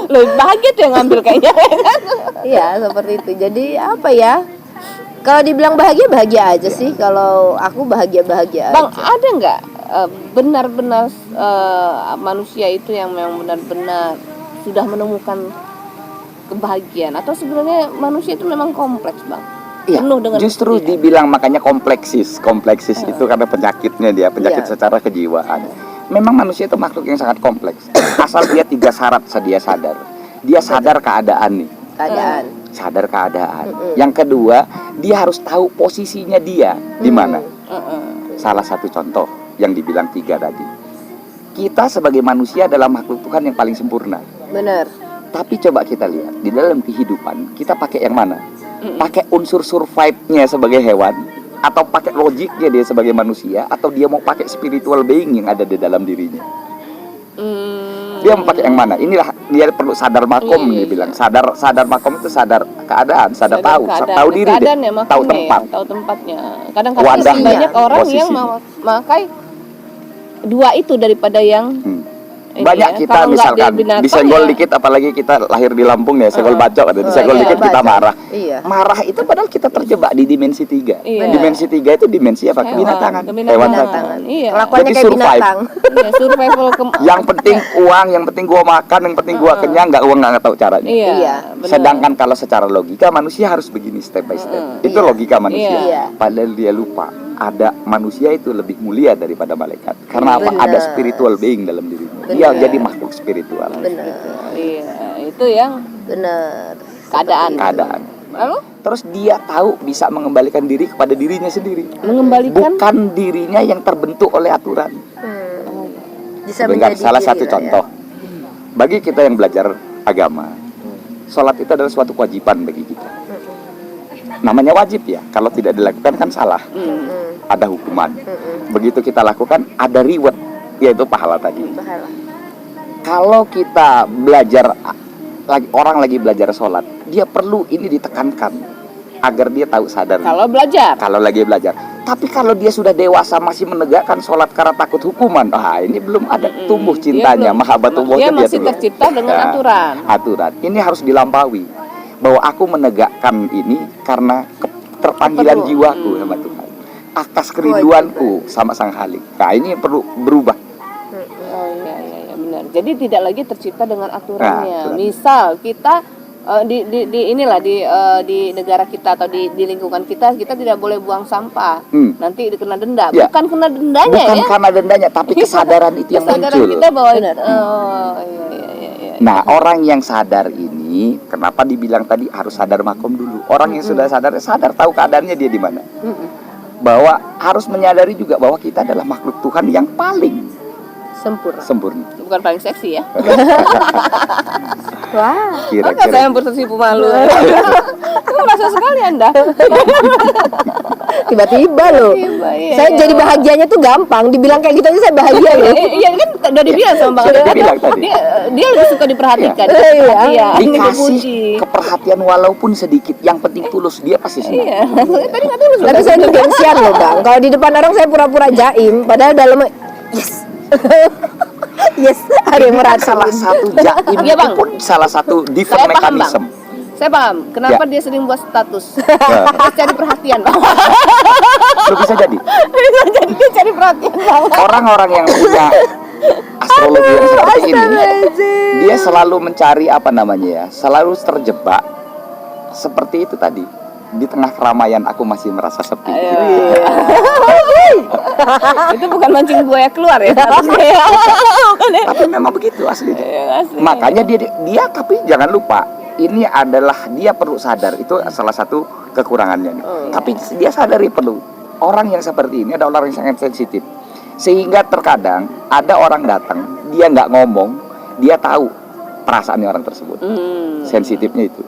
Loh bahagia tuh yang ngambil kayaknya. Iya, seperti itu. Jadi apa ya? Kalau dibilang bahagia bahagia aja sih. Kalau aku bahagia Bang, aja. ada nggak benar-benar manusia itu yang memang benar-benar sudah menemukan kebahagiaan atau sebenarnya manusia itu memang kompleks, Bang? Iya, Penuh dengan justru kesedihan. dibilang makanya kompleksis itu karena penyakitnya dia, penyakit Iya. secara kejiwaan. Memang manusia itu makhluk yang sangat kompleks. Asal dia 3 syarat dia sadar. Dia sadar keadaan nih, Keadaan. sadar keadaan. Yang kedua, dia harus tahu posisinya dia di mana. Salah satu contoh yang dibilang 3 tadi. Kita sebagai manusia adalah makhluk Tuhan yang paling sempurna. Benar. Tapi coba kita lihat di dalam kehidupan kita pakai yang mana? Pakai unsur survive-nya sebagai hewan, atau pakai logiknya dia sebagai manusia, atau dia mau pakai spiritual being yang ada di dalam dirinya? Dia mau pakai yang mana? Inilah dia perlu sadar makom Iya, dia bilang. Sadar makom itu sadar keadaan, sadar tahu, keadaan. tahu diri, Keadaan dia. ya, Tahu makamnya tempat. ya, tahu tempatnya. Kadang-kadang Wadahnya, banyak orang yang posisinya. memakai 2 itu daripada yang ini Banyak ya. kita Kalau nggak misalkan dia binatang disenggol ya. dikit, apalagi kita lahir di Lampung ya, senggol bacok ada disenggol iya, dikit kita bacok. marah. Iya. Marah itu padahal kita terjebak di dimensi 3. Iya. Dimensi 3 itu dimensi apa? Kebinatangan. Hewan Kebinatangan. Iya. Kelakuannya Jadi kayak survive. binatang. Iya, survival Yang penting uang, yang penting gua makan, yang penting gua kenyang, nggak uang nggak tahu caranya. Iya. Iya. benar. Sedangkan kalau secara logika manusia harus begini step by step. Itu logika manusia. Iya. Padahal dia lupa ada manusia itu lebih mulia daripada malaikat. Karena apa? Benar. Ada spiritual being dalam dirinya. Dia Benar. jadi makhluk spiritual. Benar. Iya, itu yang Benar. Keadaan. lalu Terus dia tahu bisa mengembalikan diri kepada dirinya sendiri. mengembalikan Bukan dirinya yang terbentuk oleh aturan. Bisa Dengar menjadi salah diri satu lah ya. contoh. Bagi kita yang belajar agama, sholat itu adalah suatu kewajiban bagi kita. Namanya wajib ya. Kalau tidak dilakukan kan salah. Ada hukuman. Begitu kita lakukan ada reward, yaitu pahala tadi. Pahala. Kalau kita belajar orang lagi belajar sholat, dia perlu ini ditekankan. agar dia tahu sadar Kalau belajar. kalau lagi belajar. Tapi kalau dia sudah dewasa masih menegakkan sholat karena takut hukuman, ini belum ada tumbuh cintanya, belum. mahabbatullah Dia itu masih belum. tercipta dengan Nah, aturan. Aturan ini harus dilampaui, bahwa aku menegakkan ini karena keterpanggilan Perlu. jiwaku sama Tuhan, atas kerinduanku sama Sang Khalik. Nah ini perlu berubah. Oh iya benar. Jadi tidak lagi tercipta dengan aturannya. Nah, Misal kita di inilah di negara kita atau di lingkungan kita tidak boleh buang sampah. Nanti dikena denda. Ya. Bukan kena dendanya Bukan ya. karena dendanya, tapi kesadaran itu yang Kesadaran muncul. kita bahwa Benar. oh iya. Nah, orang yang sadar ini, kenapa dibilang tadi harus sadar makom dulu? Orang yang sudah sadar tahu keadaannya dia di mana. Bahwa harus menyadari juga bahwa kita adalah makhluk Tuhan yang paling sempurna. Bukan paling seksi ya. Wah, Maka Kira-kira. saya yang tersipu malu. Itu merasa sekali Anda. tiba-tiba loh. Tiba, iya, Saya iya. jadi bahagianya tuh gampang. Dibilang kayak gitu aja saya bahagia loh. Iya kan udah dibilang sama Bang Sudah Anda. dibilang tadi. Dia suka diperhatikan. Iya. Perhatian, Dikasih dipuji. keperhatian walaupun sedikit, yang penting tulus, dia pasti senang. Iya, maksudnya tadi nggak tulus. Tapi saya tuh gengsian loh bang. Kalau di depan orang saya pura-pura jaim, padahal dalamnya yes, yes ada yang merasa. Salah satu jaim Iya, itu Bang. pun salah satu Saya defense paham, Bang. mechanism. Saya paham. Kenapa Ya. dia sering buat status? Dia cari perhatian, Bang. Lu bisa jadi Bisa jadi dia cari perhatian, Bang. orang-orang yang punya astrologi yang seperti ini, dia selalu mencari apa namanya ya, selalu terjebak seperti itu tadi. Di tengah keramaian aku masih merasa sepi. Itu bukan mancing buaya keluar ya. Statusnya ya. Bukan ya. Tapi memang begitu aslinya. Asli. Makanya dia tapi jangan lupa, ini adalah dia perlu sadar, itu salah satu kekurangannya nih. Tapi dia sadari perlu. Orang yang seperti ini adalah orang yang sangat sensitif. Sehingga terkadang ada orang datang, dia nggak ngomong, dia tahu perasaannya orang tersebut. Sensitifnya itu.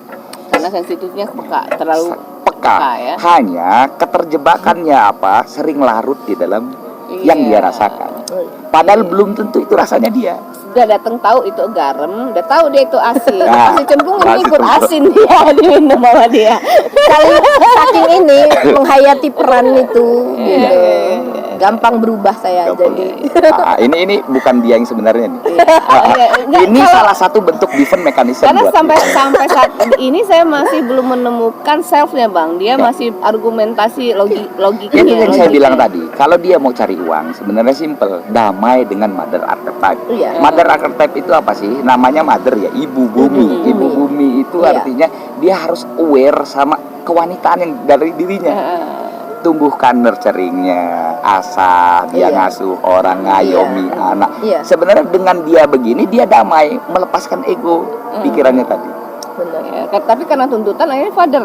Karena sensitifnya terlalu Peka. ya. Hanya keterjebakannya apa? Sering larut di dalam yang dia rasakan. Padahal belum tentu itu rasanya dia. Udah datang tahu itu garam, udah tahu dia itu asin. Nah, Masih cemplung ini masih ikut cemplung. asin dia diminum sama dia. Kali saking ini menghayati peran itu, gitu. Gampang berubah saya jadi. Ini bukan dia yang sebenarnya nih. Enggak, Ini kalau- salah satu bentuk defense mechanism Karena buat sampai dia. saat ini saya masih belum menemukan selfnya Bang. Dia masih argumentasi logiknya. Itu yang saya logiknya. bilang tadi. Kalau dia mau cari uang, sebenarnya simple, damai dengan mother archetype. Iya. Mother archetype itu apa sih? Namanya mother ya, ibu bumi. Ibu bumi itu Iya. artinya dia harus aware sama kewanitaan yang dari dirinya. Tumbuhkan nurturingnya, asah, dia Iya. ngasuh orang, ngayomi anak. Iya. Sebenarnya dengan dia begini, dia damai, melepaskan ego pikirannya tadi. Benar. Ya, tapi karena tuntutan akhirnya father.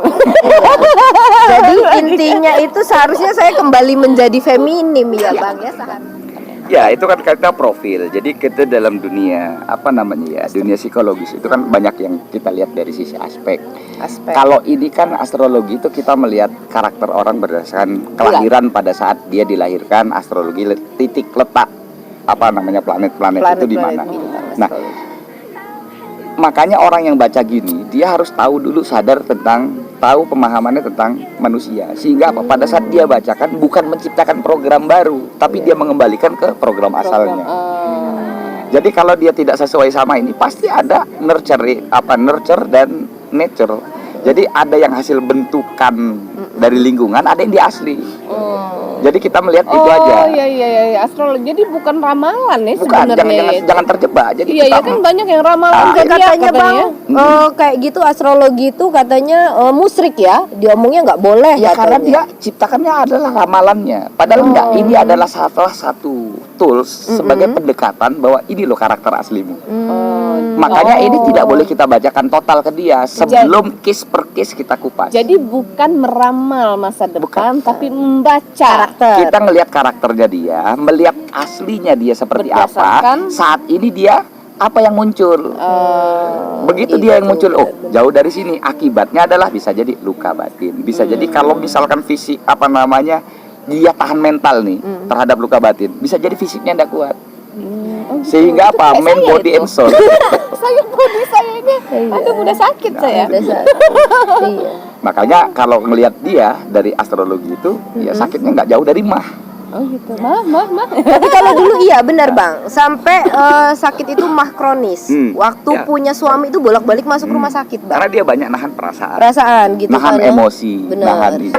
Jadi intinya itu seharusnya saya kembali menjadi feminim ya bang ya. Ya, itu kan kita profil. Jadi kita dalam dunia apa namanya ya, dunia psikologis itu kan banyak yang kita lihat dari sisi aspek. Kalau ini kan astrologi itu kita melihat karakter orang berdasarkan kelahiran pada saat dia dilahirkan, astrologi titik letak apa namanya planet-planet itu di mana. Nah, makanya orang yang baca gini, dia harus tahu dulu, sadar tahu pemahamannya tentang manusia. Sehingga apa? Pada saat dia bacakan bukan menciptakan program baru, tapi dia mengembalikan ke program asalnya. Jadi kalau dia tidak sesuai sama ini, pasti ada nurture dan nature. Jadi ada yang hasil bentukan dari lingkungan, ada yang dia asli. Jadi kita melihat itu aja. Oh iya astrologi. Jadi bukan ramalan ya Bukan, sebenarnya. jangan terjebak. Jadi Iya, kita ya kan banyak yang ramalan Ah, zodiak Katanya bang, kayak gitu astrologi itu katanya musrik ya, diomongnya nggak boleh ya karena katanya. dia ciptakannya adalah ramalannya. Padahal enggak, ini adalah salah satu tools sebagai pendekatan bahwa ini loh karakter aslimu. Makanya ini tidak boleh kita bacakan total ke dia sebelum case per case kita kupas. Jadi bukan meramal masa depan, tapi membaca Kita ngelihat karakternya dia, melihat aslinya dia seperti apa. Berdasarkan- Saat ini dia apa yang muncul. Begitu dia yang muncul, jauh dari sini. Akibatnya adalah bisa jadi luka batin. Bisa jadi kalau misalkan fisik apa namanya, dia tahan mental nih terhadap luka batin. Bisa jadi fisiknya tidak kuat. Sehingga apa? kayak Main saya body itu. and soul. saya body saya ini, aduh udah sakit saya. Udah iya. Makanya kalau ngelihat dia dari astrologi itu, ya sakitnya nggak jauh dari mah. Oh gitu, mah. Tapi kalau dulu iya benar bang, sampai sakit itu mah kronis. Waktu Ya. punya suami itu bolak-balik masuk rumah sakit Karena bang. dia banyak nahan perasaan, Perasaan gitu nahan kan ya. emosi, Benar. nahan ini.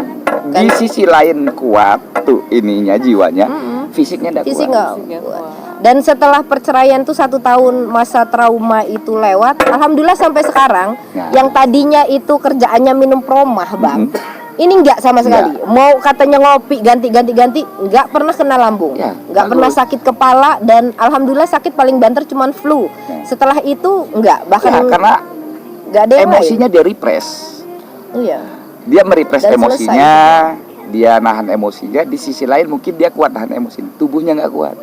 Di sisi lain kuat tuh ininya jiwanya, fisiknya nggak Fisik kuat. nggak kuat. Dan setelah perceraian tuh 1 tahun masa trauma itu lewat, alhamdulillah sampai sekarang, Ya. yang tadinya itu kerjaannya minum promah bang, ini nggak sama sekali. Nggak. Mau katanya ngopi ganti, nggak pernah kena lambung, Ya, nggak pernah sakit kepala, dan alhamdulillah sakit paling banter cuman flu. Ya. Setelah itu nggak, Ya, bahkan karena nggak ada yang emosinya dia repress. lain. Iya. Dia merepress Dan emosinya, dia nahan emosinya. Di sisi lain mungkin dia kuat nahan emosi, tubuhnya nggak kuat.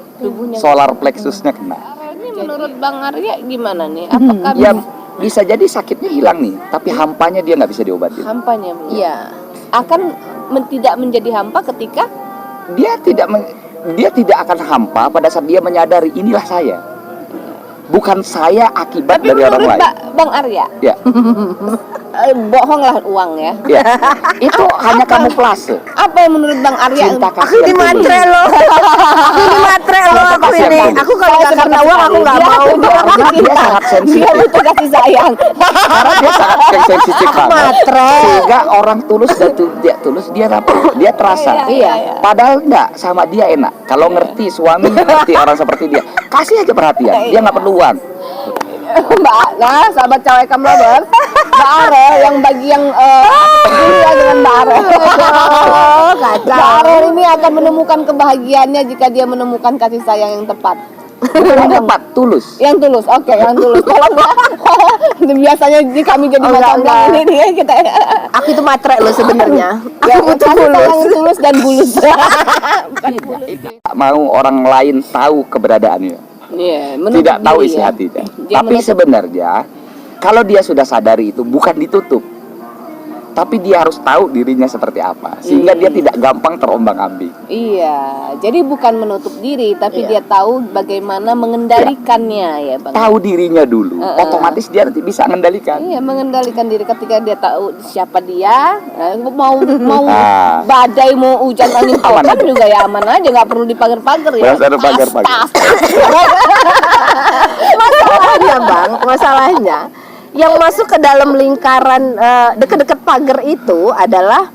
Solar plexusnya kena. Ini menurut Bang Arya gimana nih? Apakah Ya bisa jadi sakitnya hilang nih, tapi hampanya dia nggak bisa diobatin. hampanya Iya. akan tidak menjadi hampa ketika Dia tidak akan hampa pada saat dia menyadari inilah saya, bukan saya akibat tapi dari orang menurut lain. Bang Arya Ya, bohonglah uang ya. ya. Itu hanya kamuflase. Apa yang menurut Bang Arya? Cinta Aku kasih di yang tulus. matre loh. Aku di matre loh aku kasih yang ini. tulus. Aku kalau nggak karena uang aku nggak mau. Karena dia sangat Dia sensitif. butuh kasih sayang. Karena dia sangat sensitif banget. matre. Sehingga orang tulus dan tidak tulus dia dapat, dia terasa. Iya. Padahal enggak, sama dia enak. Kalau ngerti suaminya, ngerti orang seperti dia, kasih aja perhatian. Dia nggak perlu uang. Nah, sahabat cewek kamu lovers, Mbak Are yang bagi yang peduli dengan Mbak Are. Oh, Mbak kacau. Are ini akan menemukan kebahagiaannya jika dia menemukan kasih sayang yang tepat. Bukan tepat, tulus. Yang tulus, oke, yang tulus. Kalau enggak, biasanya kami jadi Oh, macam enggak. ini nih kita. Aku itu matre loh sebenarnya. Ya, Aku butuh kasih sayang bulus. tulus dan bulus. Tak mau orang lain tahu keberadaannya. Iya, menutup Tidak tahu diri isi ya. hatinya. Dia Tapi menutup- sebenarnya kalau dia sudah sadari itu bukan ditutup, tapi dia harus tahu dirinya seperti apa, sehingga dia tidak gampang terombang-ambing. Iya, jadi bukan menutup diri, tapi Iya. dia tahu bagaimana mengendalikannya ya, Bang. Tahu dirinya dulu, otomatis dia nanti bisa mengendalikan. Iya, mengendalikan diri ketika dia tahu siapa dia, mau Ah. badai, mau hujan angin Aman topan aja. juga ya aman aja, nggak perlu dipagar-pagar ya. Nggak usah dipagar-pagar. Masalahnya bang, masalahnya yang masuk ke dalam lingkaran deket-deket pagar itu adalah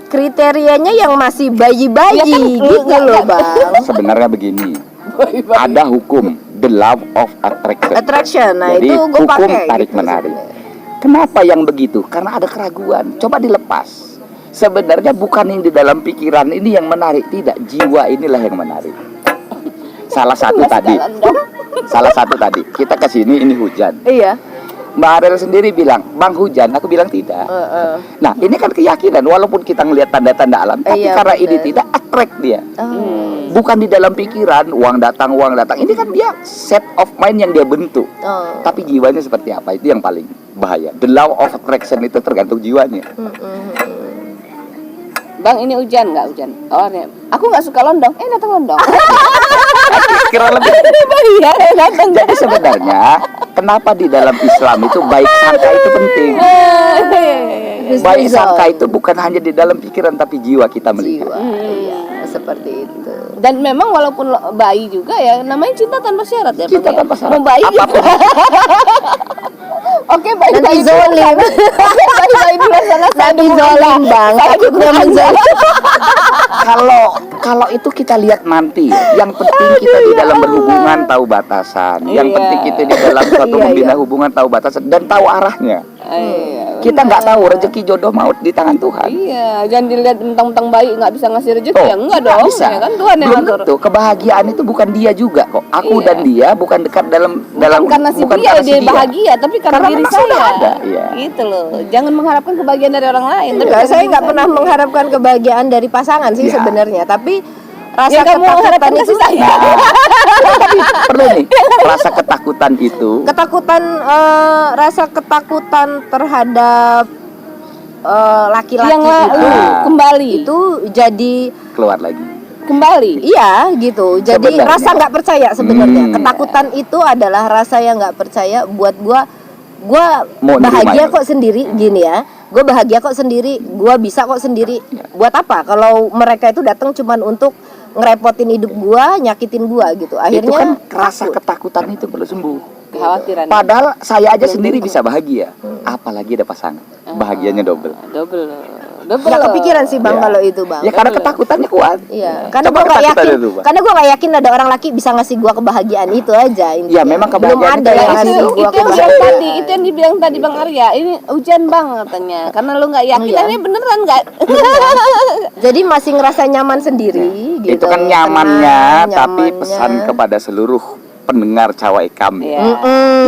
kriterianya yang masih bayi-bayi Ya kan, gitu loh bang. Sebenarnya begini, ada hukum the law of attraction. Attraction, nah Jadi itu gue hukum pakai. tarik gitu menarik. sebenarnya. Kenapa yang begitu? Karena ada keraguan. Coba dilepas. Sebenarnya bukan yang di dalam pikiran ini yang menarik, tidak, jiwa inilah yang menarik. Salah satu tadi. Salah satu tadi. Kita ke sini ini hujan. Iya. Mbak Arel sendiri bilang, "Bang, hujan." Aku bilang tidak. Nah, ini kan keyakinan walaupun kita ngelihat tanda-tanda alam, tapi Iya, karena ini benar. tidak attract dia. Oh. Bukan di dalam pikiran, uang datang. Ini kan dia set of mind yang dia bentuk. Oh. Tapi jiwanya seperti apa, itu yang paling bahaya. The law of attraction itu tergantung jiwanya. Bang, ini hujan nggak hujan? Oh, nih. Aku nggak suka londong. Datang londong. Kira lebih. Iya, datang. Jadi sebenarnya kenapa di dalam Islam itu baik sangka itu penting. Baik sangka itu bukan hanya di dalam pikiran tapi jiwa kita melihat. Jiwa, iya, seperti itu. Dan memang walaupun bayi juga ya, namanya cinta tanpa syarat ya. Cinta Bang, ya? tanpa syarat. Mau bayi juga. Apapun. Oke, bayi Nanti zolim. Oke, bayi di luar sana saya Nanti dukung zolim Anda. bang, Saya takutnya dukung Anda. menzolim. Kalau itu kita lihat nanti. Yang penting kita di dalam berhubungan tahu batasan. Yang Iya. penting kita di dalam suatu Iya, membina iya. hubungan tahu batasan dan tahu arahnya. Iya, Kita nggak tahu rezeki jodoh maut di tangan Tuhan. Iya, jangan dilihat mentang-mentang bayi nggak bisa ngasih rezeki Oh, ya enggak nggak dong. bisa. Ya kan Tuhan yang Belum ngatur. tentu. Kebahagiaan itu bukan dia juga kok. Aku Iya. dan dia bukan dekat dalam Bukan karena si bukan dia karena si dia bahagia, tapi karena Karena diri memang saya. sudah ada, iya. Gitu loh. Jangan mengharapkan kebahagiaan dari orang lain. tapi Enggak, dari saya diri nggak pernah mengharapkan kebahagiaan dari pasangan sih Ya. sebenarnya, tapi rasa Ya kamu ketakutan harapkan itu kasih sayang. Tapi perlu nih rasa ketakutan itu rasa ketakutan terhadap laki-laki Yang itu kembali itu jadi keluar lagi. kembali. iya gitu. Jadi Sebenarnya. rasa nggak percaya sebenarnya. Hmm. Ketakutan itu adalah rasa yang nggak percaya buat gua Mau bahagia nerima kok sendiri gini ya. gue bahagia kok sendiri, gue bisa kok sendiri. Buat apa kalau mereka itu datang cuman untuk ngerepotin hidup gue, nyakitin gue gitu. Akhirnya Itu kan rasa ketakutan itu perlu sembuh. Kekhawatiran. Padahal saya aja sendiri bisa bahagia, apalagi ada pasangan, bahagianya double. Gak kepikiran sih bang Ya. kalau itu bang. Ya karena ketakutannya kuat. Iya, karena Coba gue gak ketakutan yakin, itu, Bang. karena gue gak yakin ada orang laki bisa ngasih gue kebahagiaan itu aja. Intinya. Ya, memang belum kebahagiaan ada itu yang pasti. ngasih itu gue yang bilang kebahagiaan. tadi, itu yang dibilang tadi Bang Arya, ini hujan Bang katanya, karena lu nggak yakin, Iya. ini beneran nggak? Jadi masih ngerasa nyaman sendiri gitu. Itu kan nyamannya, Tenang, tapi nyamannya. pesan kepada seluruh pendengar Cawa Ekam ya. Iya.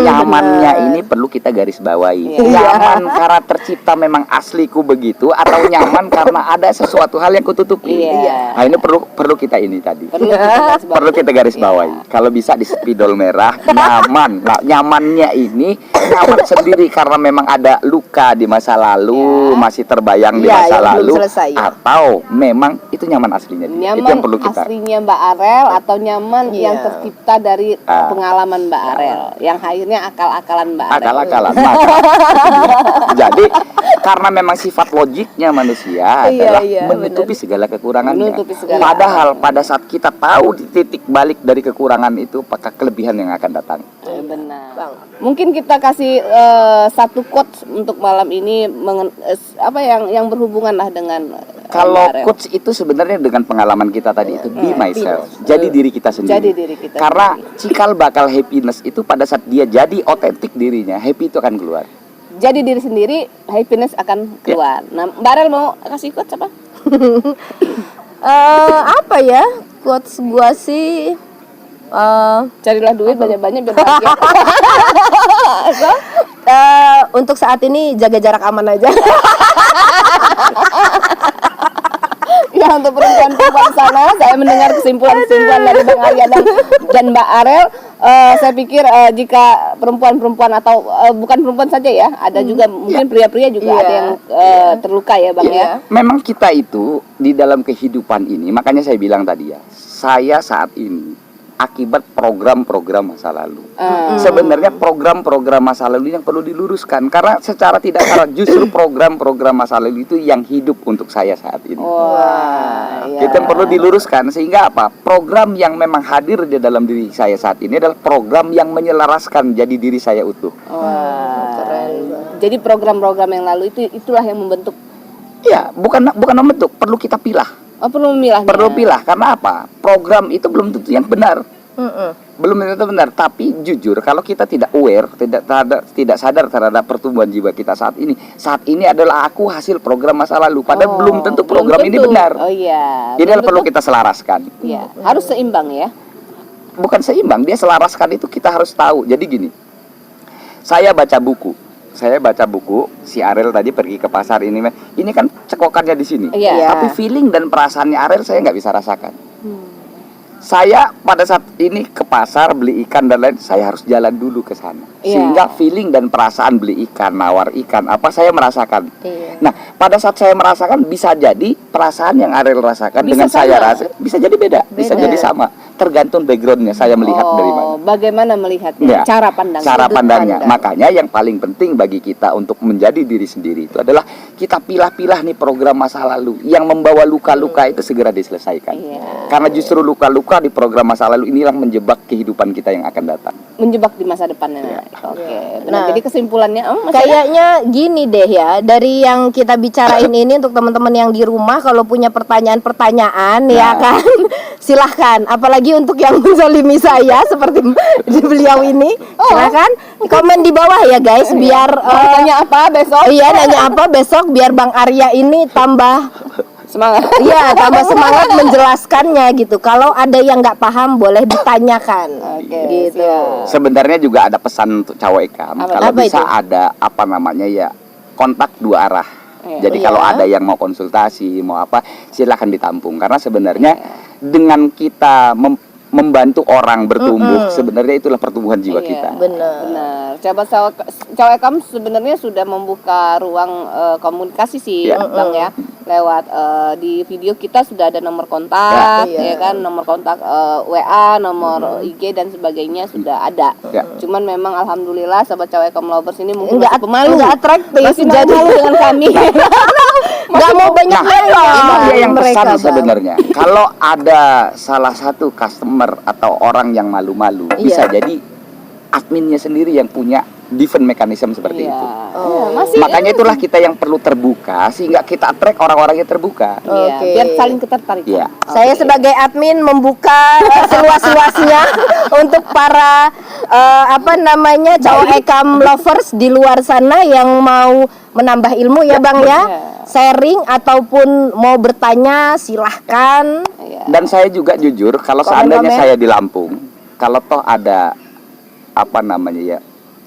Nyamannya benar. ini perlu kita garis bawahi. Iya. Nyaman karena tercipta memang asliku begitu, atau nyaman karena ada sesuatu hal yang kututupi. Iya. Nah ini perlu kita ini tadi. Perlu kita garis bawah. Perlu kita garis bawahi. Kalau bisa di spidol merah, nyaman. Nah, nyamannya ini nyaman sendiri karena memang ada luka di masa lalu, masih terbayang di Iya, masa yang belum lalu, selesai, ya. atau memang itu nyaman aslinya. Itu yang Nyaman perlu kita. aslinya Mbak Arel atau nyaman Iya. yang tercipta dari pengalaman Mbak Arel, yang akhirnya akal-akalan Mbak Arel. Akal-akalan. Jadi karena memang sifat logiknya manusia Iya, adalah iya, menutupi segala kekurangannya. Menutupi segala Padahal pada saat kita tahu di titik balik dari kekurangan itu, apakah kelebihan yang akan datang. Benar. Bang. Mungkin kita kasih satu quotes untuk malam ini apa yang berhubungan lah dengan Kalau Mbak Arel. coach itu sebenarnya dengan pengalaman kita tadi itu be myself, jadi diri kita sendiri. Jadi diri kita Karena cikal bakal happiness itu pada saat dia jadi otentik dirinya, happy itu akan keluar. Jadi diri sendiri, happiness akan keluar. Nah, Mbak Arel mau kasih quotes apa? Apa ya? Quotes gua sih Carilah duit banyak-banyak biar bahagia. untuk saat ini jaga jarak aman aja. Ya, untuk perempuan-perempuan sana, saya mendengar kesimpulan-kesimpulan dari Bang Arya dan Mbak Arel. Saya pikir jika perempuan-perempuan atau bukan perempuan saja ya, ada juga mungkin pria-pria juga Iya. ada yang terluka ya Bang ya. Memang kita itu di dalam kehidupan ini, makanya saya bilang tadi ya, saya saat ini akibat program-program masa lalu. Sebenarnya program-program masa lalu yang perlu diluruskan, karena secara tidak salah justru program-program masa lalu itu yang hidup untuk saya saat ini. Wah, iya. Itu yang perlu diluruskan, sehingga apa? Program yang memang hadir di dalam diri saya saat ini adalah program yang menyelaraskan jadi diri saya utuh. Wah, jadi program-program yang lalu itulah yang membentuk. Ya, bukan membentuk, perlu kita pilah. Oh, perlu memilahnya. Perlu pilah, karena apa? Program itu belum tentu yang benar. Belum tentu benar, tapi jujur kalau kita tidak aware, tidak sadar terhadap pertumbuhan jiwa kita saat ini adalah aku hasil program masa lalu, padahal belum tentu program ini benar. Oh iya. Jadi perlu kita selaraskan. Iya, harus seimbang ya. Bukan seimbang, dia selaraskan itu kita harus tahu. Jadi gini, saya baca buku, si Arel tadi pergi ke pasar ini kan cekokannya di sini. Iya. Tapi feeling dan perasaannya Arel saya nggak bisa rasakan. Saya pada saat ini ke pasar beli ikan dan lain, saya harus jalan dulu ke sana. Iya. Sehingga feeling dan perasaan beli ikan, nawar ikan, apa saya merasakan. Iya. Nah, pada saat saya merasakan bisa jadi perasaan yang Arel rasakan Bisa dengan saya sama. rasa bisa jadi beda, bisa Beda. jadi sama. Tergantung backgroundnya saya melihat dari mana. Bagaimana melihatnya? Ya, Cara pandang. cara Sudut pandangnya. pandang. Makanya yang paling penting bagi kita untuk menjadi diri sendiri itu adalah kita pilah-pilah nih program masa lalu yang membawa luka-luka itu segera diselesaikan. Iya. Karena justru luka-luka di program masa lalu inilah menjebak kehidupan kita yang akan datang. Menjebak di masa depannya. Oke. Benar. Nah, Jadi kesimpulannya, Kayaknya gini deh ya, dari yang kita bicarain ini untuk teman-teman yang di rumah kalau punya pertanyaan-pertanyaan ya kan, silahkan. Apalagi untuk yang menzalimi saya seperti beliau ini, silahkan komen di bawah ya guys, biar tanya apa besok? iya nanya apa besok biar Bang Arya ini tambah Semangat. iya tambah semangat menjelaskannya gitu. Kalau ada yang nggak paham boleh ditanyakan. Oke, gitu. siap. Sebenarnya juga ada pesan untuk Cawa Ekam. Kalau Apa bisa itu? ada ya kontak dua arah. Iya. Jadi Oh, kalau iya. ada yang mau konsultasi, mau apa, silakan ditampung. Karena sebenarnya dengan kita membantu orang bertumbuh, sebenarnya itulah pertumbuhan jiwa Iya. kita. Benar. Cawa Ekam sebenarnya sudah membuka ruang komunikasi sih, Iya. Bang ya. lewat di video kita sudah ada nomor kontak, Ya, iya. ya kan, nomor kontak WA, nomor IG dan sebagainya sudah ada. Ya. Cuman memang alhamdulillah sahabat cewek Ekam Lovers ini mungkin Enggak masih pemalu, enggak atraktif, masih jadi malu dengan kami. nggak mau banyak Nah, itu dia yang mereka, pesan Bang. sebenarnya. Kalau ada salah satu customer atau orang yang malu-malu, Iya. bisa jadi adminnya sendiri yang punya defense mechanism seperti Iya. itu. Iya, masih Makanya itulah kita yang perlu terbuka sehingga kita attract orang-orang yang terbuka. Iya, Oke. biar saling ketertarikan. Iya. Saya sebagai admin membuka seluas-luasnya untuk para cowok Ekam lovers di luar sana yang mau menambah ilmu ya Bang ya. Sharing ataupun mau bertanya silahkan. Iya. Dan saya juga jujur kalau seandainya saya di Lampung, kalau toh ada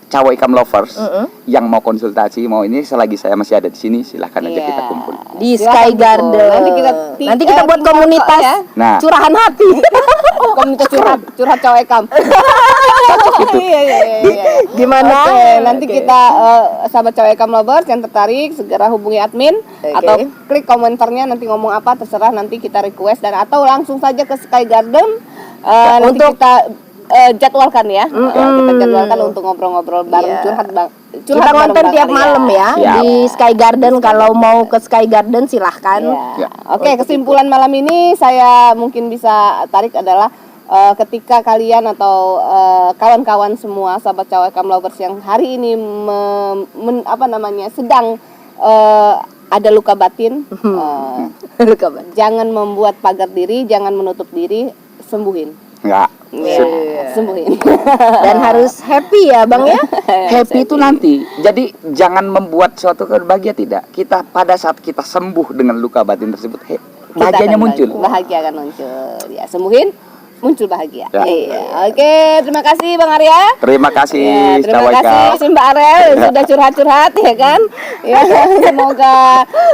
cowok Ekam lovers yang mau konsultasi, mau ini selagi saya masih ada di sini silahkan aja Iya. kita kumpul. Di Silakan Sky kumpul. Garden. Nanti kita buat tinggal komunitas ya. Nah. curahan hati. Komunitas curhat cowok Ekam. Iya, iya, iya. Gimana? Oke, nanti Oke. kita sahabat cewek Ekam Lovers yang tertarik segera hubungi admin atau klik komentarnya, nanti ngomong apa terserah, nanti kita request dan atau langsung saja ke Sky Garden nanti untuk- kita jadwalkan ya. Kita jadwalkan untuk ngobrol-ngobrol bareng Iya. curhat Kita bareng nonton Bang tiap Arya. malam ya Siap. di Sky Garden. Kalau mau ke Sky Garden silahkan. Ya. Ya. Oke, kesimpulan malam ini saya mungkin bisa tarik adalah ketika kalian atau kawan-kawan semua sahabat cowok Ekam Lovers yang hari ini sedang ada luka batin, jangan membuat pagar diri, jangan menutup diri, sembuhin. Enggak. Ya, sembuhin. Dan harus happy ya Bang ya. Happy itu nanti. Jadi jangan membuat suatu kebahagiaan, tidak. Kita pada saat kita sembuh dengan luka batin tersebut, Kita bahagianya akan muncul. Bahagia akan muncul. Ya, sembuhin, muncul bahagia. Ya. Iya. Oke, terima kasih Bang Arya. Terima kasih, Ya, terima Cowok kasih Ekam. Mbak Arel yang sudah curhat-curhat ya kan. Ya,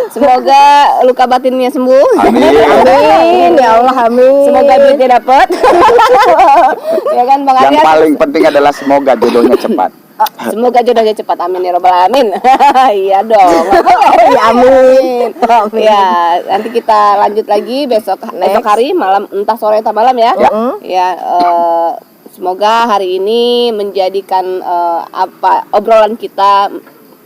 semoga luka batinnya sembuh. Amin. Amin ya Allah, amin. Semoga duitnya dapat. Ya kan Bang Yang Arya. paling penting adalah semoga jodohnya cepat. Semoga jodohnya cepat, amin ya robbal alamin. Iya dong. Ya, amin. Amin. Ya, nanti kita lanjut lagi esok hari malam, entah sore atau malam ya. Ya, semoga hari ini menjadikan obrolan kita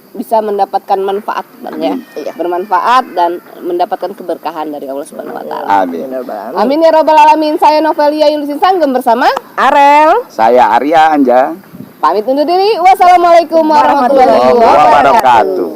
bisa mendapatkan manfaat Bang ya. Bermanfaat dan mendapatkan keberkahan dari Allah Subhanahu wa taala. Amin. Amin ya robbal alamin. Saya Novelia Yulisin Sanggem bersama Arel. Saya Arya Anja. pamit undur diri. Wassalamualaikum warahmatullahi wabarakatuh. Wabarakatuh.